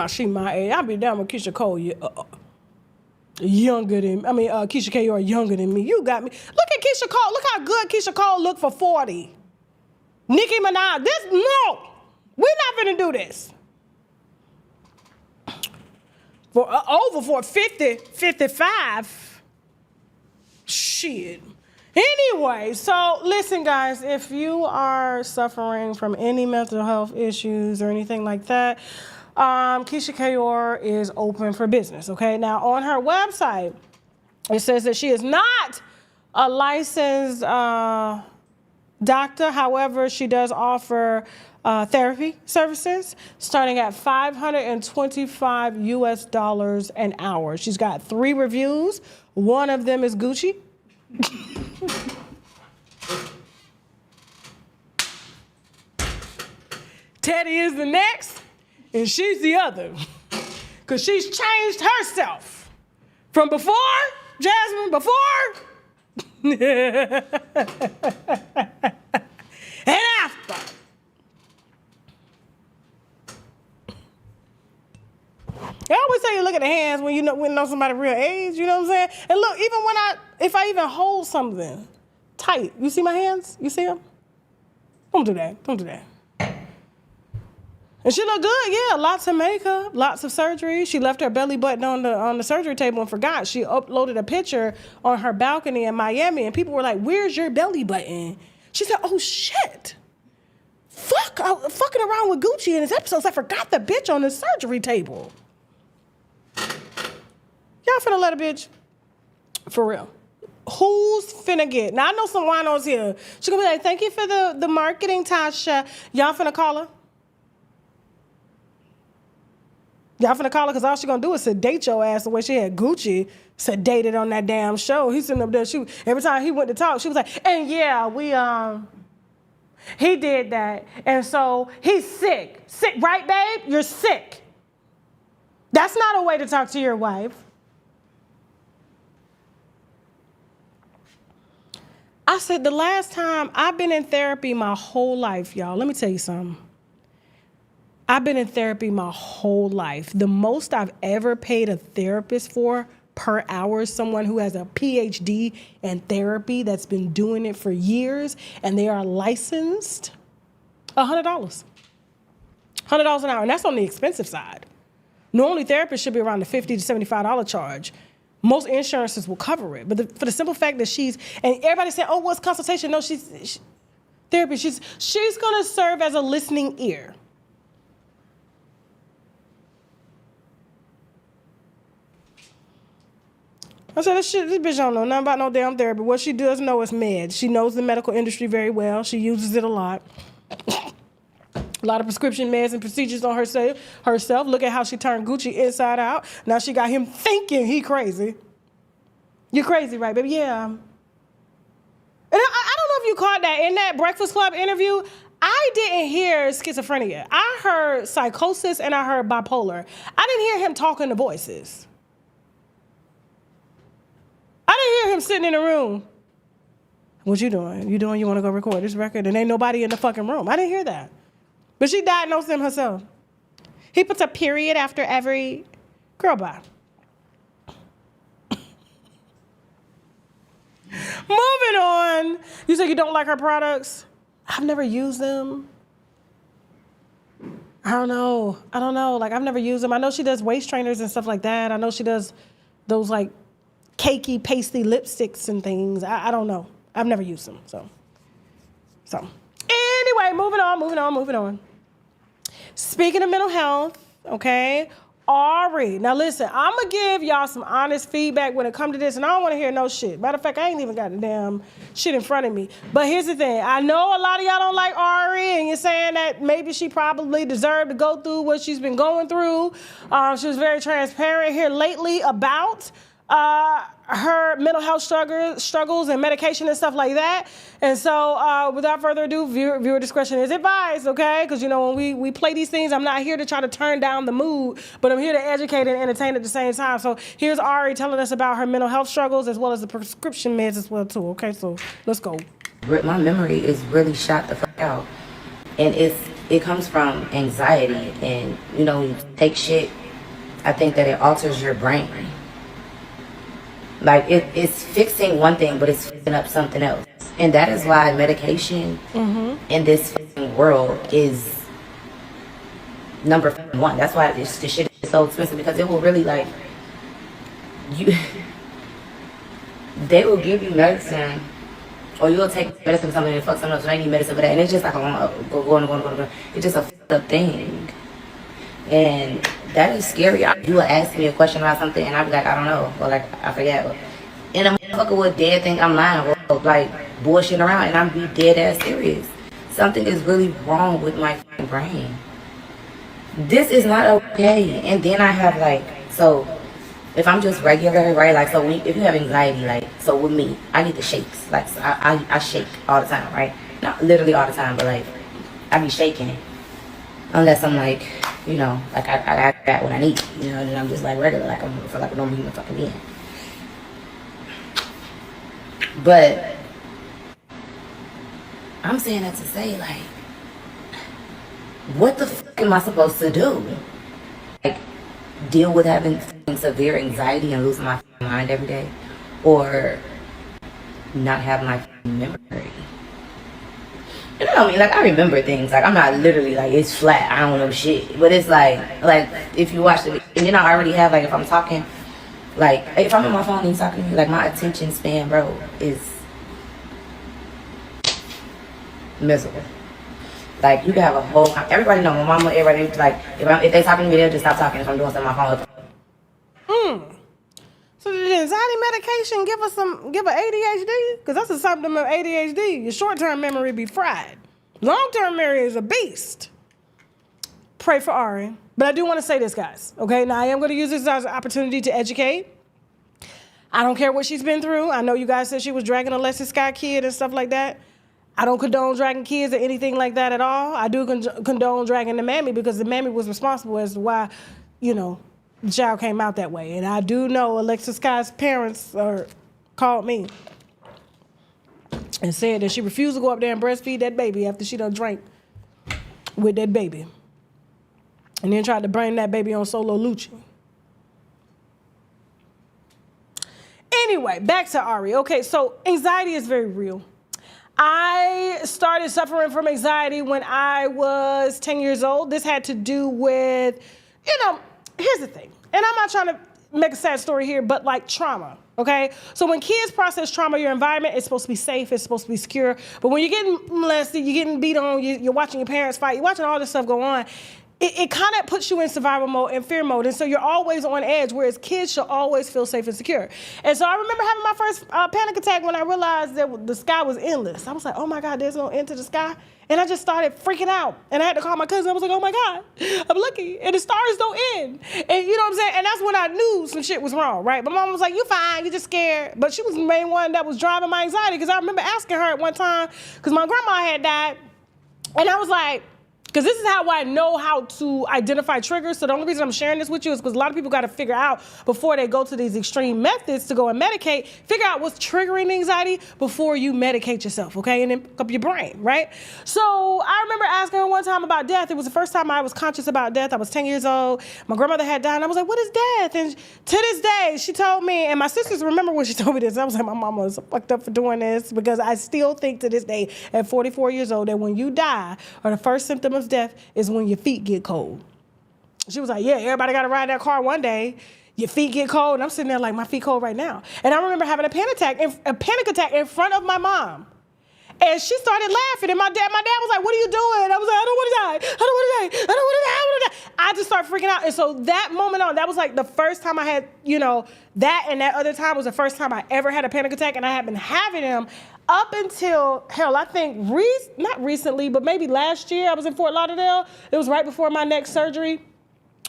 She my age. I be down with Keyshia Cole. Keyshia K younger than me. You got me. Look at Keyshia Cole. Look how good Keyshia Cole look for 40. Nicki Minaj. No. We're not gonna do this. For over 50, 55. Shit. Anyway, so listen, guys, if you are suffering from any mental health issues or anything like that, Keyshia K is open for business, okay? Now, on her website, it says that she is not a licensed doctor. However, she does offer therapy services starting at $525 an hour. She's got 3 reviews. One of them is Gucci. Teddy is the next, and she's the other. Because she's changed herself from before, Jasmine, before, and after. I always say you look at the hands when you know somebody's real age, you know what I'm saying? And look, even if I even hold something tight, you see my hands? You see them? Don't do that. Don't do that. And she looked good, yeah. Lots of makeup, lots of surgery. She left her belly button on the surgery table and forgot. She uploaded a picture on her balcony in Miami, and people were like, "Where's your belly button?" She said, "Oh shit, fuck! I was fucking around with Gucci in his episodes. I forgot the bitch on the surgery table." Y'all finna let a bitch? For real. Who's finna get? Now I know some winos here. She gonna be like, "Thank you for the marketing, Tasha." Y'all finna call her? Y'all finna call her because all she gonna do is sedate your ass the way she had Gucci sedated on that damn show. He's sitting up there, every time he went to talk, she was like, "And yeah, he did that. And so he's sick. Sick, right, babe? You're sick." That's not a way to talk to your wife. I said the last time I've been in therapy my whole life, y'all. Let me tell you something. I've been in therapy my whole life. The most I've ever paid a therapist for per hour is someone who has a PhD in therapy that's been doing it for years, and they are licensed. $100. $100 an hour, and that's on the expensive side. Normally, therapists should be around the $50 to $75 charge. Most insurances will cover it, but for the simple fact that and everybody said, "Oh, what's consultation?" No, she's therapy. She's gonna serve as a listening ear. I said, this bitch don't know nothing about no damn therapy. What she does know is meds. She knows the medical industry very well. She uses it a lot. A lot of prescription meds and procedures on herself. Look at how she turned Gucci inside out. Now she got him thinking he crazy. You're crazy, right, baby? Yeah. And I don't know if you caught that. In that Breakfast Club interview, I didn't hear schizophrenia. I heard psychosis and I heard bipolar. I didn't hear him talking to voices. I didn't hear him sitting in a room. "What you doing? You want to go record this record?" And ain't nobody in the fucking room. I didn't hear that. But she diagnosed him herself. He puts a period after every girl bye. Moving on. You say you don't like her products? I've never used them. I don't know. Like, I've never used them. I know she does waist trainers and stuff like that. I know she does those, like, cakey, pasty lipsticks and things. I don't know. I've never used them. So. Anyway, moving on. Speaking of mental health, okay, Ari. Now listen, I'm going to give y'all some honest feedback when it comes to this, and I don't want to hear no shit. Matter of fact, I ain't even got the damn shit in front of me. But here's the thing. I know a lot of y'all don't like Ari, and you're saying that maybe she probably deserved to go through what she's been going through. She was very transparent here lately about her mental health struggles and medication and stuff like that. And so without further ado, viewer discretion is advised, okay? Because, when we play these things, I'm not here to try to turn down the mood, but I'm here to educate and entertain at the same time. So here's Ari telling us about her mental health struggles as well as the prescription meds as well, too. Okay, so let's go. My memory is really shot the fuck out. And it comes from anxiety. And, when you take shit, I think that it alters your brain. Like, it's fixing one thing, but it's fixing up something else. And that is why medication in this world is number one. That's why this shit is so expensive, because it will really, like, they will give you medicine, or you'll take medicine for something and fuck something else, and they need medicine for that. And it's just like, going. It's just a fucked up thing. And that is scary. You will ask me a question about something, and I'll be like, I don't know, or like, I forget. And a motherfucker would dare think I'm lying. Like, bullshitting around, and I'm be dead ass serious. Something is really wrong with my brain. This is not okay. And then I have like, so if I'm just regular, right? Like, so if you have anxiety, like, so with me, I need the shakes. Like, so I shake all the time, right? Not literally all the time, but like, I be shaking. Unless I'm like, you know, like I got what I need, you know, and then I'm just like regular, like I'm feel like a normal human fucking being. But I'm saying that to say, like, what the fuck am I supposed to do? Like, deal with having severe anxiety and losing my mind every day? Or not have my memory? You know what I mean? Like, I remember things. Like, I'm not literally, like, it's flat. I don't know shit. But it's like, if you watch the, and then I already have, like, if I'm talking, like, if I'm on my phone and he's talking to me, like, my attention span, bro, is miserable. Like, you can have a whole, everybody know, my mama, everybody, like, if they talking to me, they'll just stop talking if I'm doing something on my phone. So did the anxiety medication give an ADHD? Because that's a symptom of ADHD. Your short-term memory be fried. Long-term memory is a beast. Pray for Ari. But I do want to say this, guys. Okay, now I am going to use this as an opportunity to educate. I don't care what she's been through. I know you guys said she was dragging a Leslie Scott kid and stuff like that. I don't condone dragging kids or anything like that at all. I do condone dragging the mammy because the mammy was responsible as to why, you know, the child came out that way. And I do know Alexis Sky's parents called me and said that she refused to go up there and breastfeed that baby after she done drank with that baby. And then tried to bring that baby on Solo Lucci. Anyway, back to Ari. Okay, so anxiety is very real. I started suffering from anxiety when I was 10 years old. This had to do with, you know, here's the thing. And I'm not trying to make a sad story here, but like trauma, okay? So when kids process trauma, your environment is supposed to be safe, it's supposed to be secure. But when you're getting molested, you're getting beat on, you're watching your parents fight, you're watching all this stuff go on, it kind of puts you in survival mode and fear mode. And so you're always on edge, whereas kids should always feel safe and secure. And so I remember having my first panic attack when I realized that the sky was endless. I was like, oh my God, there's no end to the sky. And I just started freaking out. And I had to call my cousin. I was like, oh my God, I'm lucky. And the stars don't end. And you know what I'm saying? And that's when I knew some shit was wrong, right? But mom was like, you fine, you just scared. But she was the main one that was driving my anxiety because I remember asking her at one time, because my grandma had died. And I was like, because this is how I know how to identify triggers. So the only reason I'm sharing this with you is because a lot of people got to figure out before they go to these extreme methods to go and medicate, figure out what's triggering the anxiety before you medicate yourself, okay? And then pick up your brain, right? So I remember asking her one time about death. It was the first time I was conscious about death. I was 10 years old. My grandmother had died. And I was like, what is death? And to this day, she told me, and my sisters remember when she told me this. I was like, my mama was fucked up for doing this because I still think to this day at 44 years old that when you die or the first symptom of death is when your feet get cold. She was like, yeah, everybody got to ride that car one day. Your feet get cold. And I'm sitting there like, my feet cold right now. And I remember having a panic attack in front of my mom. And she started laughing. And my dad was like, what are you doing? I was like, I don't want to die. I don't want to die. I don't want to die. I want to die. I just started freaking out. And so that moment on, that was like the first time I had, you know, that and that other time was the first time I ever had a panic attack. And I had been having them up until, hell, I think, not recently, but maybe last year. I was in Fort Lauderdale. It was right before my neck surgery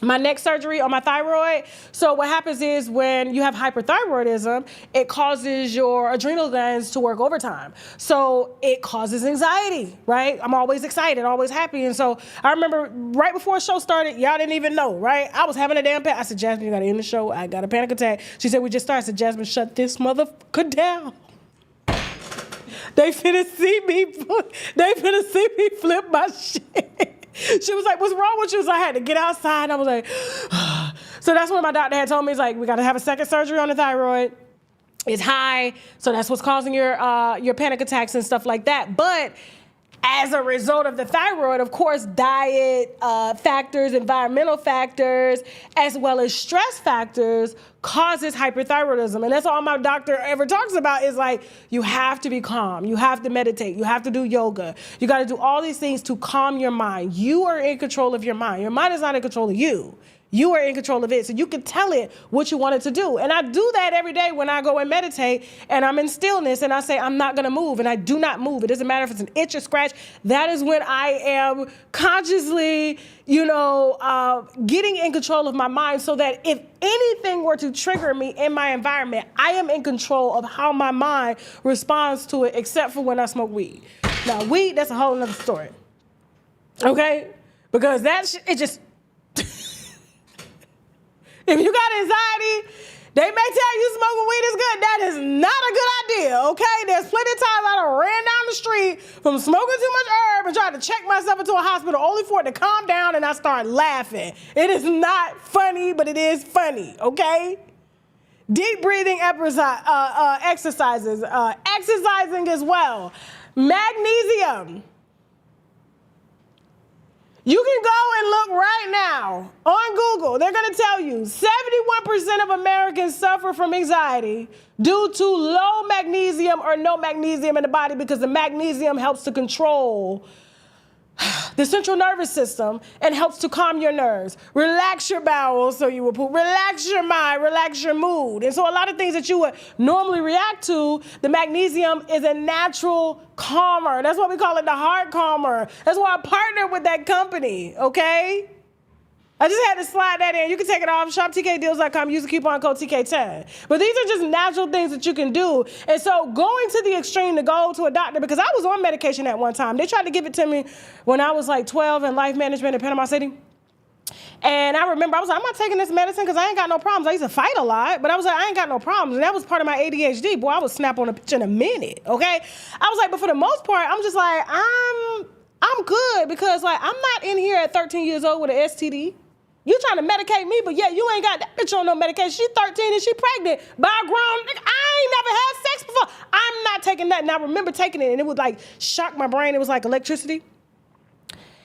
on my thyroid. So what happens is when you have hyperthyroidism, it causes your adrenal glands to work overtime. So it causes anxiety, right? I'm always excited, always happy. And so I remember right before the show started, y'all didn't even know, right? I was having a damn panic. I said, Jasmine, you got to end the show. I got a panic attack. She said, we just started. I said, Jasmine, shut this motherfucker down. They finna see me flip my shit. She was like, what's wrong with you? So I had to get outside. I was like, so that's when my doctor had told me, he's like, we got to have a second surgery on the thyroid. It's high. So that's what's causing your panic attacks and stuff like that. But as a result of the thyroid, of course, diet factors, environmental factors, as well as stress factors causes hyperthyroidism. And that's all my doctor ever talks about is like, you have to be calm. You have to meditate. You have to do yoga. You got to do all these things to calm your mind. You are in control of your mind. Your mind is not in control of you. You are in control of it. So you can tell it what you want it to do. And I do that every day when I go and meditate and I'm in stillness and I say, I'm not going to move. And I do not move. It doesn't matter if it's an itch or scratch. That is when I am consciously, getting in control of my mind so that if anything were to trigger me in my environment, I am in control of how my mind responds to it, except for when I smoke weed. Now, weed, that's a whole nother story. Okay? Because it just... If you got anxiety, they may tell you smoking weed is good. That is not a good idea, okay? There's plenty of times I done ran down the street from smoking too much herb and tried to check myself into a hospital only for it to calm down and I start laughing. It is not funny, but it is funny, okay? Deep breathing exercises, exercising as well. Magnesium. You can go and look right now on Google. They're going to tell you 71% of Americans suffer from anxiety due to low magnesium or no magnesium in the body because the magnesium helps to control the central nervous system and helps to calm your nerves. Relax your bowels so you will poop. Relax your mind, relax your mood. And so a lot of things that you would normally react to, the magnesium is a natural calmer. That's why we call it the heart calmer. That's why I partnered with that company, okay? I just had to slide that in. You can take it off, shoptkdeals.com, use the coupon code TK10. But these are just natural things that you can do. And so going to the extreme to go to a doctor, because I was on medication at one time. They tried to give it to me when I was like 12 in life management in Panama City. And I remember I was like, I'm not taking this medicine because I ain't got no problems. I used to fight a lot, but I was like, I ain't got no problems. And that was part of my ADHD. Boy, I would snap on a pitch in a minute, okay? I was like, but for the most part, I'm just like, I'm good because like I'm not in here at 13 years old with an STD. You trying to medicate me, but yeah, you ain't got that bitch on no medication. She's 13 and she pregnant by a grown nigga. I ain't never had sex before. I'm not taking that. And I remember taking it and it would like shock my brain. It was like electricity.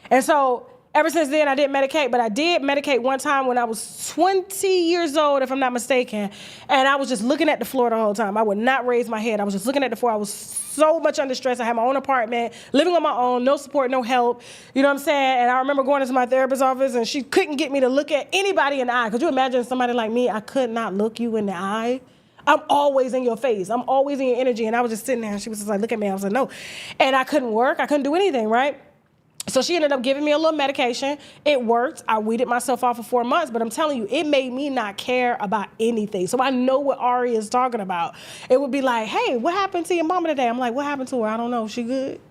And so ever since then, I didn't medicate, but I did medicate one time when I was 20 years old, if I'm not mistaken. And I was just looking at the floor the whole time. I would not raise my head. I was just looking at the floor. I was so much under stress. I had my own apartment, living on my own, no support, no help. You know what I'm saying? And I remember going into my therapist's office and she couldn't get me to look at anybody in the eye. Could you imagine somebody like me? I could not look you in the eye. I'm always in your face. I'm always in your energy. And I was just sitting there and she was just like, look at me. I was like, no. And I couldn't work. I couldn't do anything, right? So she ended up giving me a little medication. It worked. I weeded myself off for 4 months, but I'm telling you, it made me not care about anything. So I know what Ari is talking about. It would be like, hey, what happened to your mama today? I'm like, what happened to her? I don't know. She good?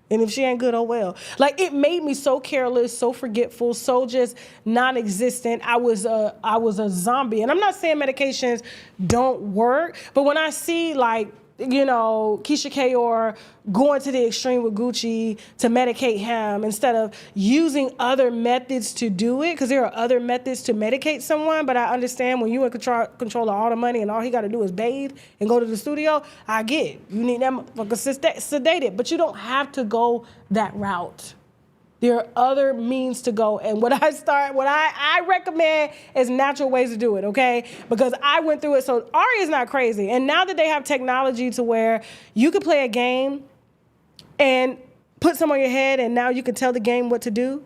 And if she ain't good, oh well. Like it made me so careless, so forgetful, so just non-existent. I was a zombie. And I'm not saying medications don't work, but when I see like, Keyshia K or going to the extreme with Gucci to medicate him instead of using other methods to do it, because there are other methods to medicate someone, but I understand when you in control of all the money and all he got to do is bathe and go to the studio, I get it. You need that motherfucker sedated, but you don't have to go that route. There are other means to go. And what I recommend is natural ways to do it, okay? Because I went through it. So Ari is not crazy. And now that they have technology to where you can play a game and put some on your head and now you can tell the game what to do.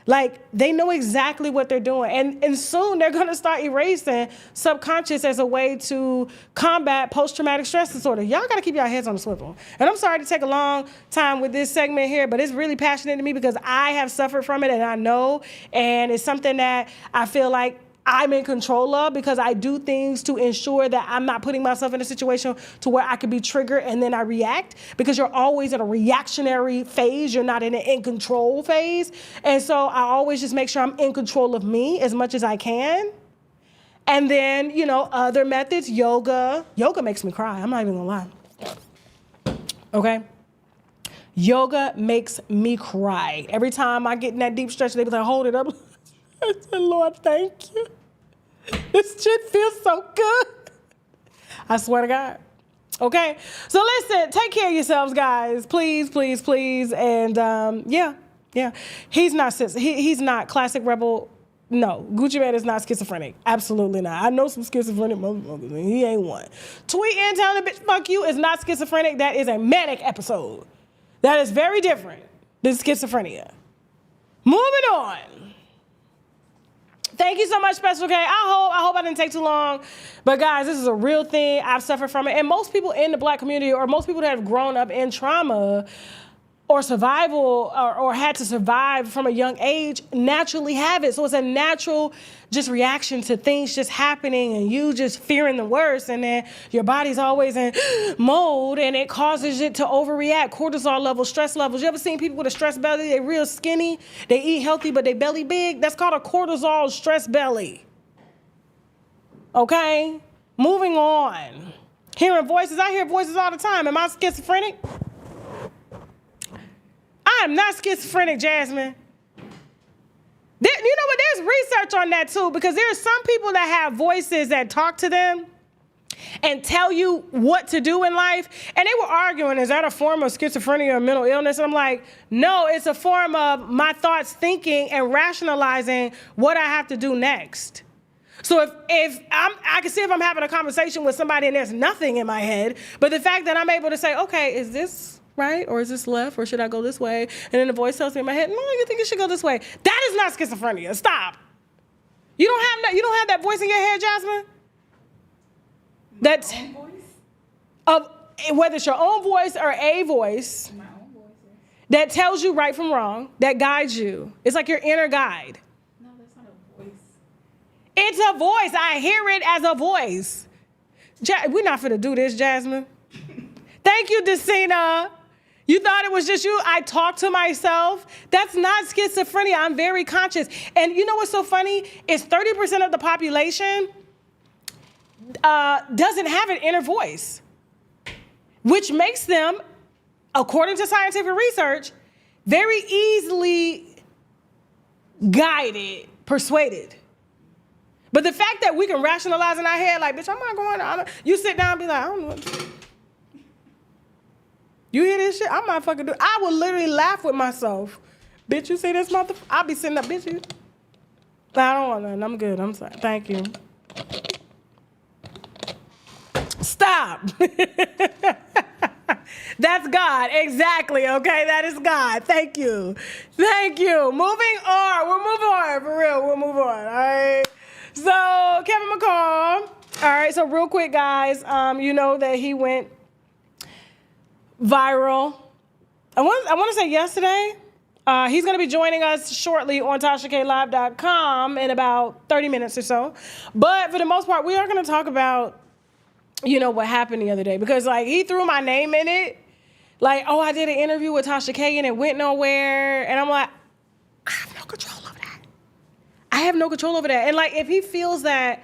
Like, they know exactly what they're doing. And soon they're going to start erasing subconscious as a way to combat post-traumatic stress disorder. Y'all got to keep y'all heads on the swivel. And I'm sorry to take a long time with this segment here, but it's really passionate to me because I have suffered from it and I know. And it's something that I feel like I'm in control of because I do things to ensure that I'm not putting myself in a situation to where I could be triggered and then I react, because you're always in a reactionary phase. You're not in an in control phase. And so I always just make sure I'm in control of me as much as I can. And then, other methods, yoga. Yoga makes me cry. I'm not even gonna lie. Okay? Yoga makes me cry. Every time I get in that deep stretch, they be like, hold it up. I said, Lord, thank you. This shit feels so good. I swear to God. Okay? So listen, take care of yourselves, guys. Please, please, please. And yeah. He's not classic rebel. No, Gucci Man is not schizophrenic. Absolutely not. I know some schizophrenic motherfuckers, and he ain't one. Tweet and telling the bitch, fuck you, is not schizophrenic. That is a manic episode. That is very different than schizophrenia. Moving on. Thank you so much, Special K. I hope I didn't take too long. But guys, this is a real thing. I've suffered from it. And most people in the Black community, or most people that have grown up in trauma or survival, or had to survive from a young age, naturally have it. So it's a natural just reaction to things just happening and you just fearing the worst, and then your body's always in mode and it causes it to overreact. Cortisol levels, stress levels. You ever seen people with a stress belly? They real skinny, they eat healthy, but they belly big? That's called a cortisol stress belly. Okay? Moving on. Hearing voices. I hear voices all the time. Am I schizophrenic? I'm not schizophrenic, Jasmine. You know what? There's research on that too, because there are some people that have voices that talk to them and tell you what to do in life. And they were arguing, is that a form of schizophrenia or mental illness? And I'm like, no, it's a form of my thoughts thinking and rationalizing what I have to do next. So if I can see if I'm having a conversation with somebody and there's nothing in my head, but the fact that I'm able to say, okay, is this right? Or is this left? Or should I go this way? And then the voice tells me in my head, no, you think you should go this way. That is not schizophrenia. Stop. You don't have that voice in your head, Jasmine? That's of whether it's your own voice or a voice that tells you right from wrong, that guides you. It's like your inner guide. No, that's not a voice. It's a voice. I hear it as a voice. We're not finna do this, Jasmine. Thank you, Decina. You thought it was just you? I talk to myself. That's not schizophrenia. I'm very conscious. And you know what's so funny? Is 30% of the population doesn't have an inner voice, which makes them, according to scientific research, very easily guided, persuaded. But the fact that we can rationalize in our head, like, bitch, I'm not going, you sit down and be like, I don't know what to do. You hear this shit? I'm not fucking doing. I would literally laugh with myself. Bitch, you see this motherfucker? I'll be sitting up, bitch. I don't want nothing. I'm good. I'm sorry. Thank you. Stop. That's God. Exactly. Okay, that is God. Thank you. Thank you. Moving on. We'll move on. For real, we'll move on. All right. So Kevin McCall. All right. So real quick, guys. You know that he went viral. I want to say yesterday. He's going to be joining us shortly on TashaKLive.com in about 30 minutes or so. But for the most part, we are going to talk about, you know, what happened the other day. Because, like, he threw my name in it. Like, oh, I did an interview with Tasha K and it went nowhere. And I'm like, I have no control over that. I have no control over that. And, like, if he feels that,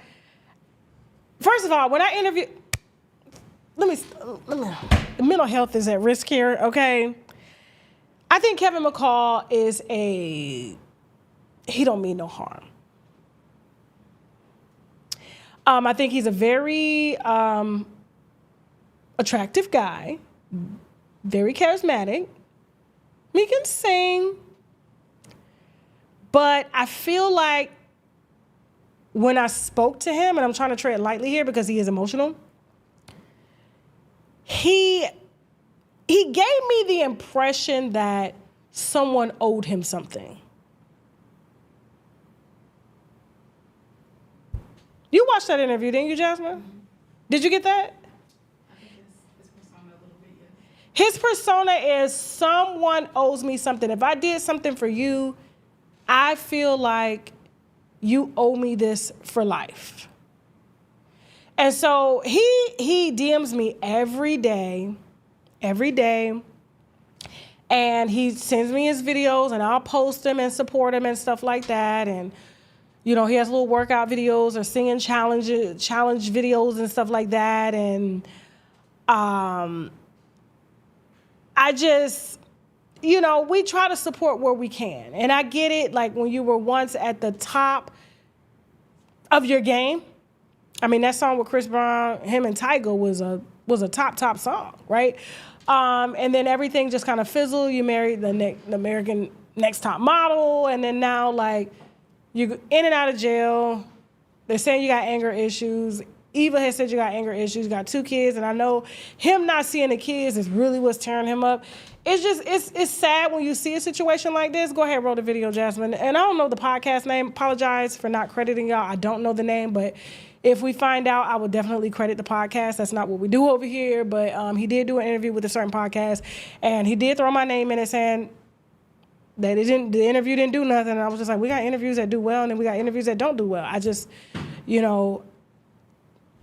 first of all, when I interview, let me mental health is at risk here, okay? I think Kevin McCall is he don't mean no harm. I think he's a very attractive guy, very charismatic. He can sing, but I feel like when I spoke to him, and I'm trying to tread lightly here because he is emotional, he gave me the impression that someone owed him something. You watched that interview, didn't you, Jasmine? Mm-hmm. Did you get that? I think his persona a little bit, yeah. His persona is someone owes me something. If I did something for you, I feel like you owe me this for life. And so he DMs me every day, and he sends me his videos, and I'll post them and support him and stuff like that. And you know, he has little workout videos or singing challenge videos and stuff like that. And I just, you know, we try to support where we can. And I get it, like when you were once at the top of your game. I mean, that song with Chris Brown, him and Tyga was a top song, right? And then everything just kind of fizzled. You married the American Next Top Model, and then now, like, you're in and out of jail. They're saying you got anger issues. Eva has said you got anger issues, got 2 kids, and I know him not seeing the kids is really what's tearing him up. It's just, it's sad when you see a situation like this. Go ahead, roll the video, Jasmine. And I don't know the podcast name. Apologize for not crediting y'all. I don't know the name, but if we find out, I will definitely credit the podcast. That's not what we do over here, but he did do an interview with a certain podcast, and he did throw my name in it saying that the interview didn't do nothing. And I was just like, we got interviews that do well, and then we got interviews that don't do well. I just,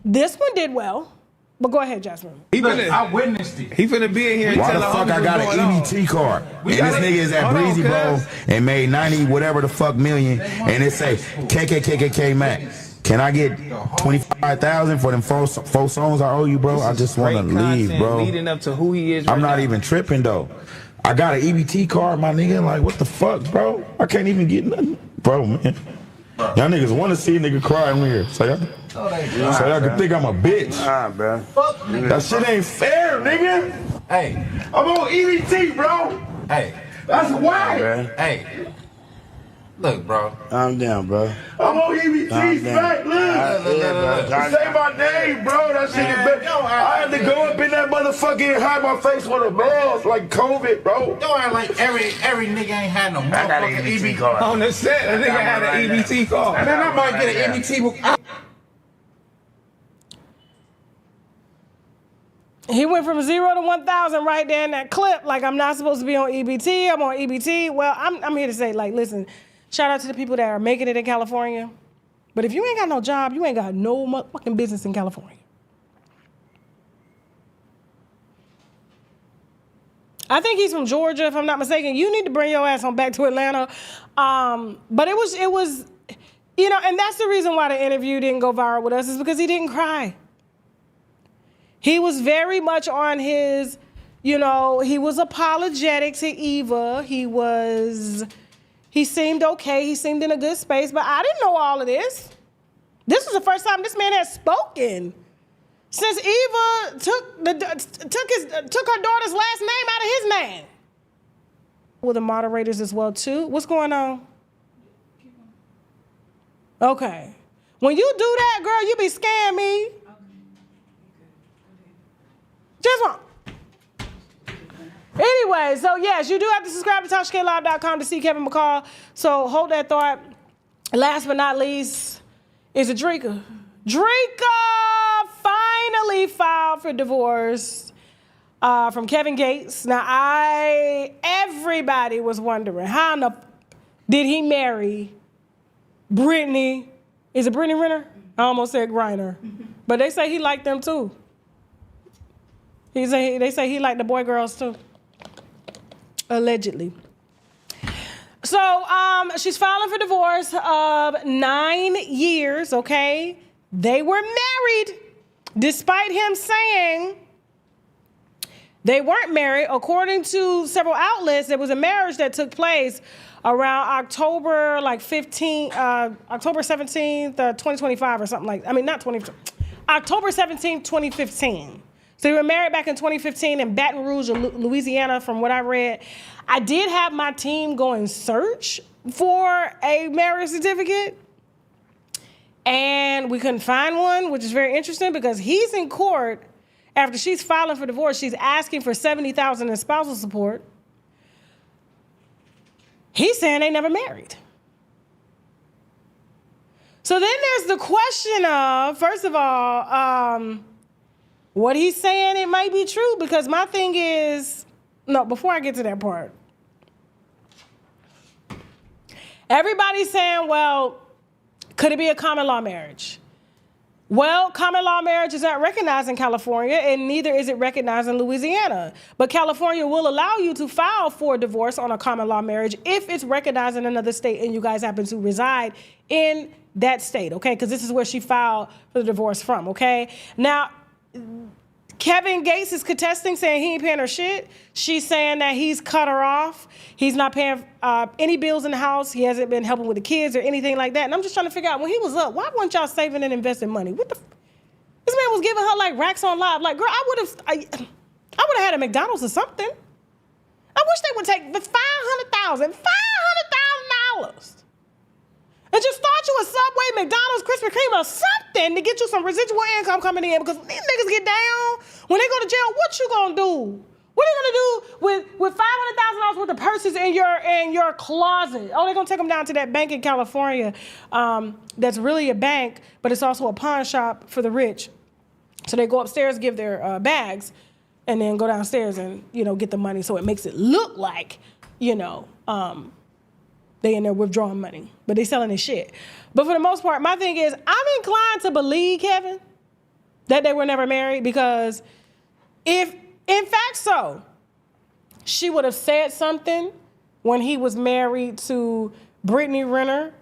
this one did well, but go ahead, Jasmine. I witnessed it. He finna be in here and Why tell the fuck I got an EBT card? And this nigga is at Breezy Bowl and made 90 whatever the fuck million, and it say KKKKK Max. Can I get 25,000 for them four songs I owe you, bro? I just want to leave, bro. Leading up to who he is. I'm not even tripping though. I got an EBT card, my nigga. Like, what the fuck, bro? I can't even get nothing, bro, man. Y'all niggas want to see a nigga cry in here, so y'all can think I'm a bitch. Nah, bro. That shit ain't fair, nigga. Hey, I'm on EBT, bro. hey, That's why. hey. Look, bro. I'm down, bro. I'm on EBT, back, look. Say my name, bro. That shit is bad. I had to go up in that motherfucker and hide my face with a mask like COVID, bro. Don't act like every nigga ain't had no motherfucking EBT card. on the set. A nigga had an EBT card. And then I might get an EBT. He went from 0 to 1,000 right there in that clip. Like, I'm not supposed to be on EBT. I'm on EBT. Well, I'm here to say, like, listen, shout out to the people that are making it in California. But if you ain't got no job, you ain't got no motherfucking business in California. I think he's from Georgia, if I'm not mistaken. You need to bring your ass on back to Atlanta. But it was, and that's the reason why the interview didn't go viral with us, is because he didn't cry. He was very much on his, he was apologetic to Eva. He seemed okay. He seemed in a good space, but I didn't know all of this. This was the first time this man had spoken since Eva took her daughter's last name out of his name. With the moderators as well too. What's going on? Okay. When you do that, girl, you be scaring me. Just one. Anyway, so yes, you do have to subscribe to TashaKLive.com to see Kevin McCall. So hold that thought. Last but not least is Drika. Drika finally filed for divorce from Kevin Gates. Now, everybody was wondering, how in the did he marry Brittany? Is it Brittany Renner? I almost said Griner. But they say he liked them too. They say he liked the boy girls too. Allegedly. So she's filing for divorce of 9 years, okay? They were married, despite him saying they weren't married. According to several outlets, there was a marriage that took place around October 17th, 2025 or something October 17th, 2015. So they were married back in 2015 in Baton Rouge, Louisiana, from what I read. I did have my team go and search for a marriage certificate, and we couldn't find one, which is very interesting because he's in court after she's filing for divorce. She's asking for $70,000 in spousal support. He's saying they never married. So then there's the question of, first of all, what he's saying, it might be true, because my thing is, no, before I get to that part, everybody's saying, well, could it be a common law marriage? Well, common law marriage is not recognized in California, and neither is it recognized in Louisiana. But California will allow you to file for divorce on a common law marriage if it's recognized in another state and you guys happen to reside in that state, okay? Because this is where she filed for the divorce from, okay? Now, Kevin Gates is contesting, saying he ain't paying her shit. She's saying that he's cut her off. He's not paying any bills in the house. He hasn't been helping with the kids or anything like that. And I'm just trying to figure out, when he was up, why weren't y'all saving and investing money? This man was giving her like racks on live. Like, girl, I would have had a McDonald's or something. I wish they would take the $500,000 and just start you a Subway, McDonald's, Krispy Kreme, or something to get you some residual income coming in, because these niggas get down. When they go to jail, what you gonna do? What are you gonna do with $500,000 worth of purses in your closet? Oh, they're gonna take them down to that bank in California that's really a bank, but it's also a pawn shop for the rich. So they go upstairs, give their bags, and then go downstairs and, get the money. So it makes it look like, they in there withdrawing money, but they selling this shit. But for the most part, my thing is, I'm inclined to believe, Kevin, that they were never married, because if, in fact so, she would have said something when he was married to Brittany Renner,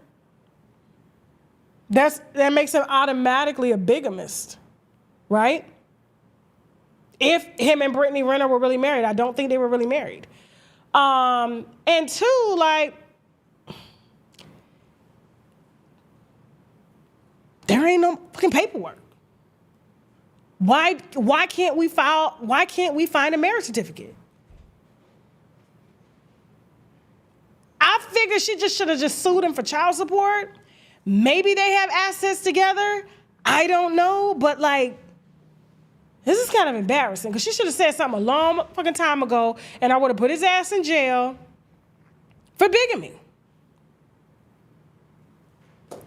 that makes him automatically a bigamist, right? If him and Brittany Renner were really married. I don't think they were really married. And two, there ain't no fucking paperwork. Why can't we find a marriage certificate? I figured she just should have just sued him for child support. Maybe they have assets together. I don't know, but this is kind of embarrassing, because she should have said something a long fucking time ago, and I would have put his ass in jail for bigamy.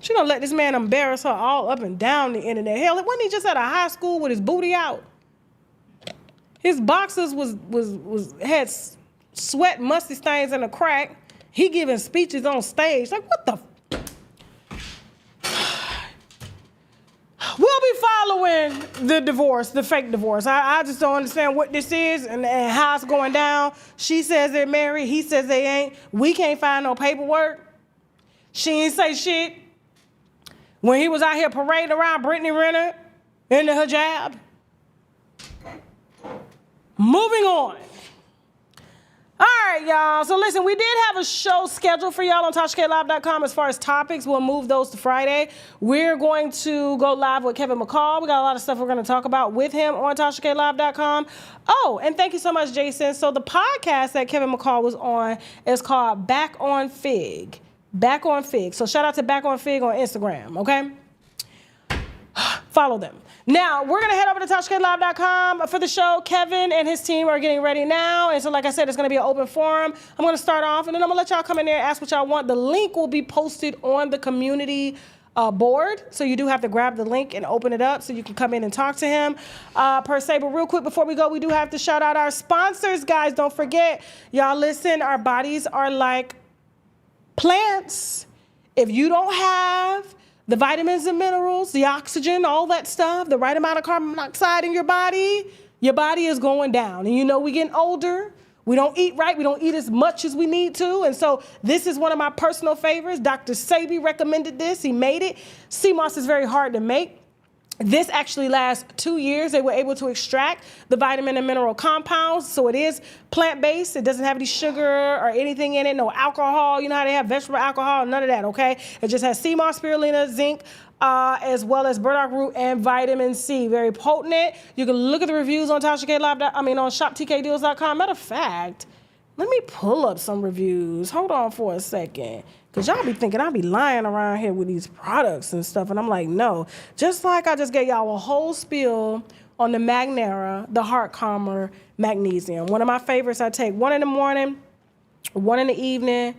She gonna let this man embarrass her all up and down the internet. Hell, wasn't he just at a high school with his booty out? His boxers had sweat, musty stains in the crack. He giving speeches on stage. What the? We'll be following the divorce, the fake divorce. I just don't understand what this is and how it's going down. She says they're married. He says they ain't. We can't find no paperwork. She ain't say shit when he was out here parading around Brittany Renner in the hijab. Moving on. All right, y'all. So listen, we did have a show scheduled for y'all on TashaKLive.com as far as topics. We'll move those to Friday. We're going to go live with Kevin McCall. We got a lot of stuff we're going to talk about with him on TashaKLive.com. Oh, and thank you so much, Jason. So the podcast that Kevin McCall was on is called Back on Fig. Back on Fig. So shout out to Back on Fig on Instagram, okay? Follow them. Now, we're going to head over to TashaKLive.com for the show. Kevin and his team are getting ready now. And so, like I said, it's going to be an open forum. I'm going to start off, and then I'm going to let y'all come in there and ask what y'all want. The link will be posted on the community board. So you do have to grab the link and open it up so you can come in and talk to him per se. But real quick, before we go, we do have to shout out our sponsors, guys. Don't forget, y'all listen, our bodies are like plants. If you don't have the vitamins and minerals, the oxygen, all that stuff, the right amount of carbon monoxide in your body is going down. And we're getting older. We don't eat right. We don't eat as much as we need to. And so this is one of my personal favorites. Dr. Sabi recommended this. He made it. Sea moss is very hard to make. This actually lasts 2 years. They were able to extract the vitamin and mineral compounds. So it is plant-based. It doesn't have any sugar or anything in it, no alcohol. You know how they have vegetable alcohol? None of that, okay? It just has sea moss, spirulina, zinc, as well as burdock root and vitamin C. Very potent. You can look at the reviews on on shoptkdeals.com. Matter of fact, let me pull up some reviews. Hold on for a second. Because y'all be thinking I be lying around here with these products and stuff. And I'm like, no. Just like I just gave y'all a whole spiel on the Magnera, the Heart Calmer Magnesium. One of my favorites. I take one in the morning, one in the evening,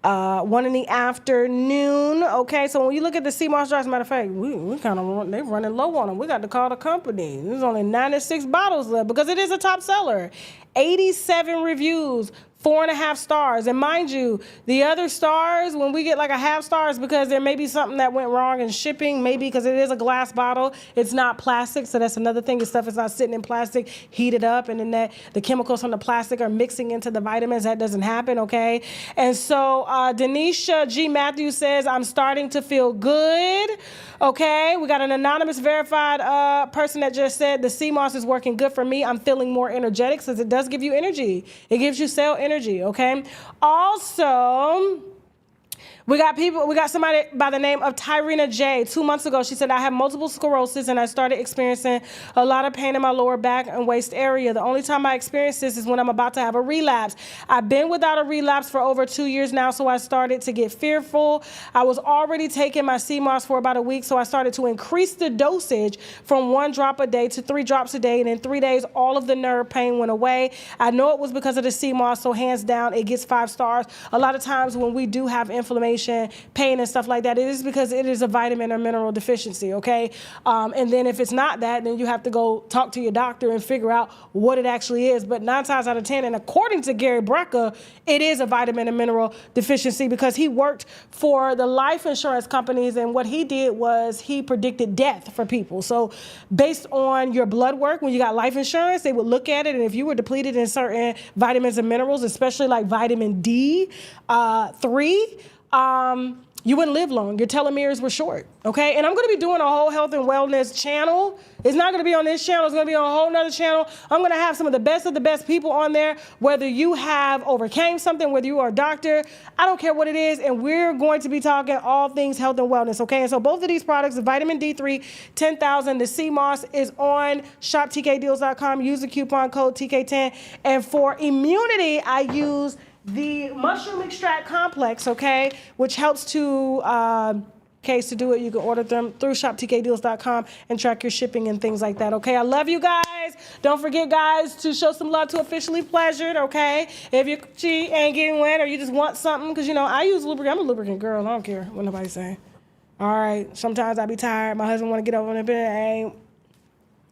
one in the afternoon. Okay, so when you look at the sea moss drops, matter of fact, we kind of they're running low on them. We got to call the company. There's only 96 bottles left because it is a top seller. 87 reviews. 4.5 stars. And mind you, the other stars, when we get like a half star, is because there may be something that went wrong in shipping, maybe because it is a glass bottle. It's not plastic, so that's another thing. The stuff is not sitting in plastic, heated up, and then the chemicals from the plastic are mixing into the vitamins. That doesn't happen, okay? And so Denisha G. Matthews says, I'm starting to feel good, okay? We got an anonymous verified person that just said, the sea moss is working good for me. I'm feeling more energetic, because it does give you energy. It gives you cell energy, okay? Also, We got somebody by the name of Tyrena J. 2 months ago, she said, I have multiple sclerosis and I started experiencing a lot of pain in my lower back and waist area. The only time I experience this is when I'm about to have a relapse. I've been without a relapse for over 2 years now, so I started to get fearful. I was already taking my CMOS for about a week, so I started to increase the dosage from 1 drop a day to 3 drops a day, and in 3 days, all of the nerve pain went away. I know it was because of the CMOS, so hands down, it gets 5 stars. A lot of times when we do have inflammation, pain and stuff like that, it is because it is a vitamin or mineral deficiency, okay? And then if it's not that, then you have to go talk to your doctor and figure out what it actually is. But 9 times out of 10, and according to Gary Brecka, it is a vitamin and mineral deficiency because he worked for the life insurance companies, and what he did was he predicted death for people. So based on your blood work, when you got life insurance, they would look at it, and if you were depleted in certain vitamins and minerals, especially like vitamin D3, you wouldn't live long. Your telomeres were short, okay? And I'm gonna be doing a whole health and wellness channel. It's not gonna be on this channel, it's gonna be on a whole nother channel. I'm gonna have some of the best people on there, whether you have overcame something, whether you are a doctor, I don't care what it is, and we're going to be talking all things health and wellness, okay? And so both of these products, the vitamin D3, 10,000, the CMOS is on shoptkdeals.com. Use the coupon code TK10. And for immunity, I use the mushroom extract complex, okay, which helps to case to do it. You can order them through shoptkdeals.com and track your shipping and things like that, okay? I love you guys. Don't forget, guys, to show some love to Officially Pleasured, okay? If your cheek ain't getting wet or you just want something, because, you know, I use lubricant. I'm a lubricant girl. I don't care what nobody's saying. All right, sometimes I be tired. My husband want to get over in the bed.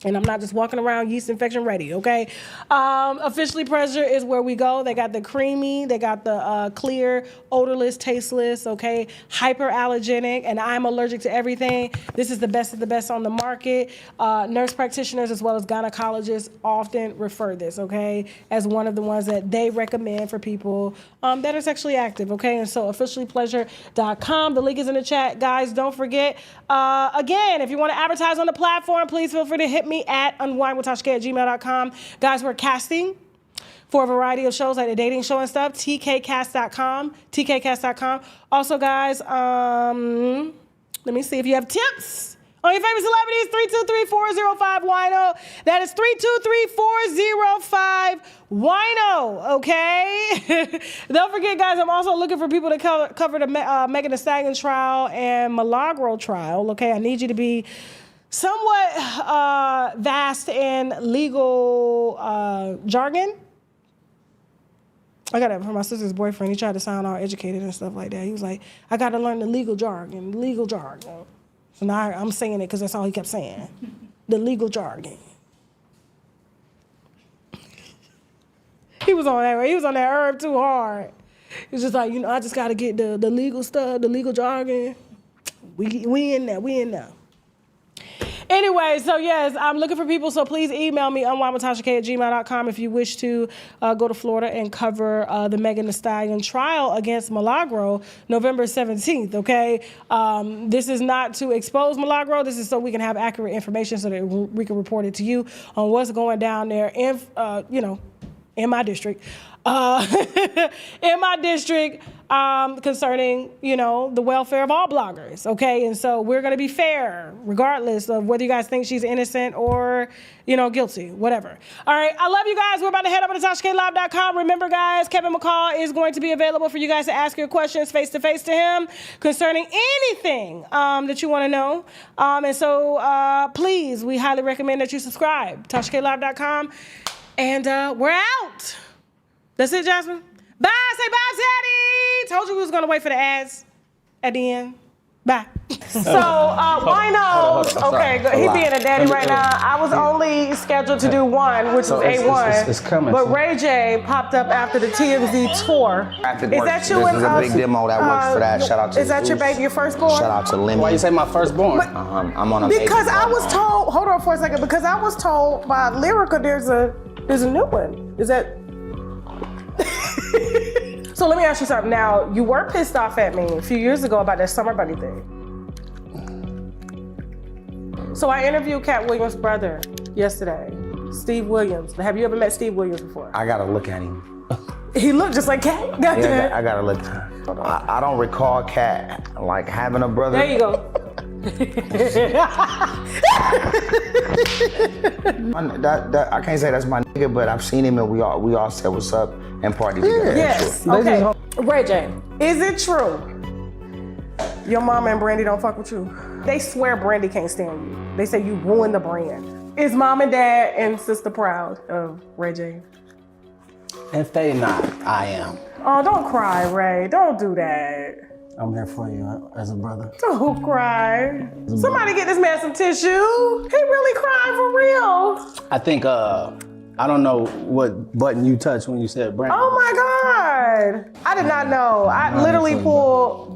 And I'm not just walking around yeast infection ready, okay? Officially Pleasure is where we go. They got the creamy, they got the clear, odorless, tasteless, okay? Hyperallergenic, and I'm allergic to everything. This is the best of the best on the market. Nurse practitioners as well as gynecologists often refer this, okay? As one of the ones that they recommend for people that are sexually active, okay? And so officiallypleasure.com. The link is in the chat. Guys, don't forget, again, if you want to advertise on the platform, please feel free to hit me at unWineWithTashaK@gmail.com. Guys, we're casting for a variety of shows like the dating show and stuff. TKcast.com. TKcast.com. Also, guys, let me see if you have tips on your favorite celebrities. 323-405-WINO. That is 323-405-WINO. Okay. Don't forget, guys, I'm also looking for people to cover the Megan Thee Stallion trial and Milagro trial. Okay, I need you to be somewhat vast in legal jargon. I got it from my sister's boyfriend. He tried to sound all educated and stuff like that. He was like, I got to learn the legal jargon. So now I'm saying it because that's all he kept saying. The legal jargon. He was on that. He was on that herb too hard. He was just like, you know, I just got to get the legal stuff, the legal jargon. We in there. Anyway, so yes, I'm looking for people, so please email me unWineWithTashaK@gmail.com if you wish to go to Florida and cover the Megan Thee Stallion trial against Milagro November 17th, okay? This is not to expose Milagro. This is so we can have accurate information so that we can report it to you on what's going down there in, in my district. Concerning, the welfare of all bloggers, okay? And so we're gonna be fair, regardless of whether you guys think she's innocent or, guilty, whatever. All right, I love you guys. We're about to head over to TashaKLive.com. Remember, guys, Kevin McCall is going to be available for you guys to ask your questions face-to-face to him concerning anything that you wanna know. And so, please, we highly recommend that you subscribe, TashaKLive.com. And we're out. That's it, Jasmine. Bye. Say bye, Teddy. Told you we was going to wait for the ads at the end. Bye. So, Wino. Okay, good. He being a daddy right now. I was only scheduled to do one, which was A1. It's coming. But Ray J popped up after the TMZ tour. Is that you? This is a big demo that works for that. Shout out to Is that your baby, your firstborn? Shout out to Lemmy. Why you say my firstborn? I'm on a because I was told, hold on for a second, because I was told by Lyrica there's a new one. Is that... So let me ask you something. Now, you were pissed off at me a few years ago about that Summer Bunny thing. So I interviewed Cat Williams' brother yesterday, Steve Williams. Have you ever met Steve Williams before? I gotta look at him. He looked just like Cat. Yeah, I gotta look. I don't recall Cat like having a brother. There you go. I can't say that's my nigga, but I've seen him and we all said what's up and party together. Yes. Okay. Ray J, is it true your mama and Brandy don't fuck with you? They swear Brandy can't stand you. They say you ruined the brand. Is mom and dad and sister proud of Ray J? If they not, I am. Oh, don't cry, Ray. Don't do that. I'm here for you as a brother. Don't cry. Somebody get this man some tissue. He really crying for real. I think, I don't know what button you touched when you said Brandon. Oh my God. I did not know. I literally pulled.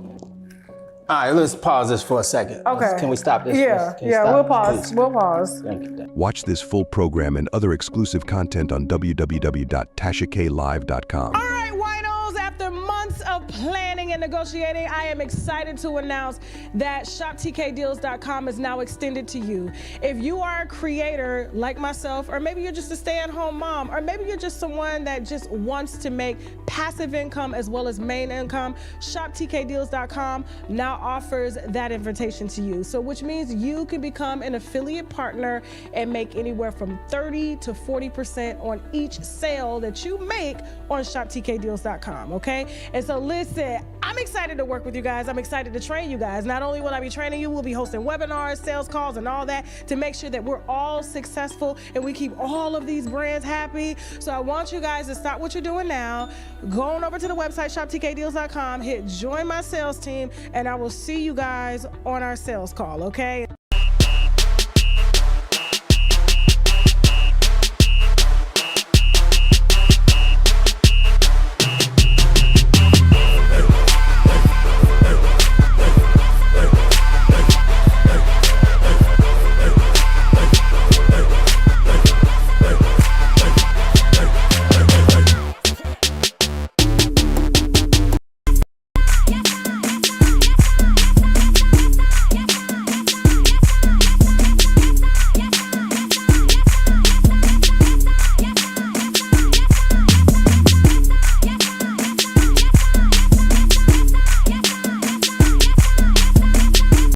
All right, let's pause this for a second. Okay. Can we stop this? Yeah, we'll pause. We'll pause. Thank you. Watch this full program and other exclusive content on www.TashaKLive.com. All right, winos, after months of planning and negotiating, I am excited to announce that ShopTKDeals.com is now extended to you. If you are a creator like myself, or maybe you're just a stay-at-home mom, or maybe you're just someone that just wants to make passive income as well as main income, ShopTKDeals.com now offers that invitation to you. So which means you can become an affiliate partner and make anywhere from 30 to 40% on each sale that you make on ShopTKDeals.com, okay? And so listen, I'm excited to work with you guys. I'm excited to train you guys. Not only will I be training you, we'll be hosting webinars, sales calls, and all that to make sure that we're all successful and we keep all of these brands happy. So I want you guys to stop what you're doing now, go on over to the website, ShopTKDeals.com, hit join my sales team, and I will see you guys on our sales call, okay?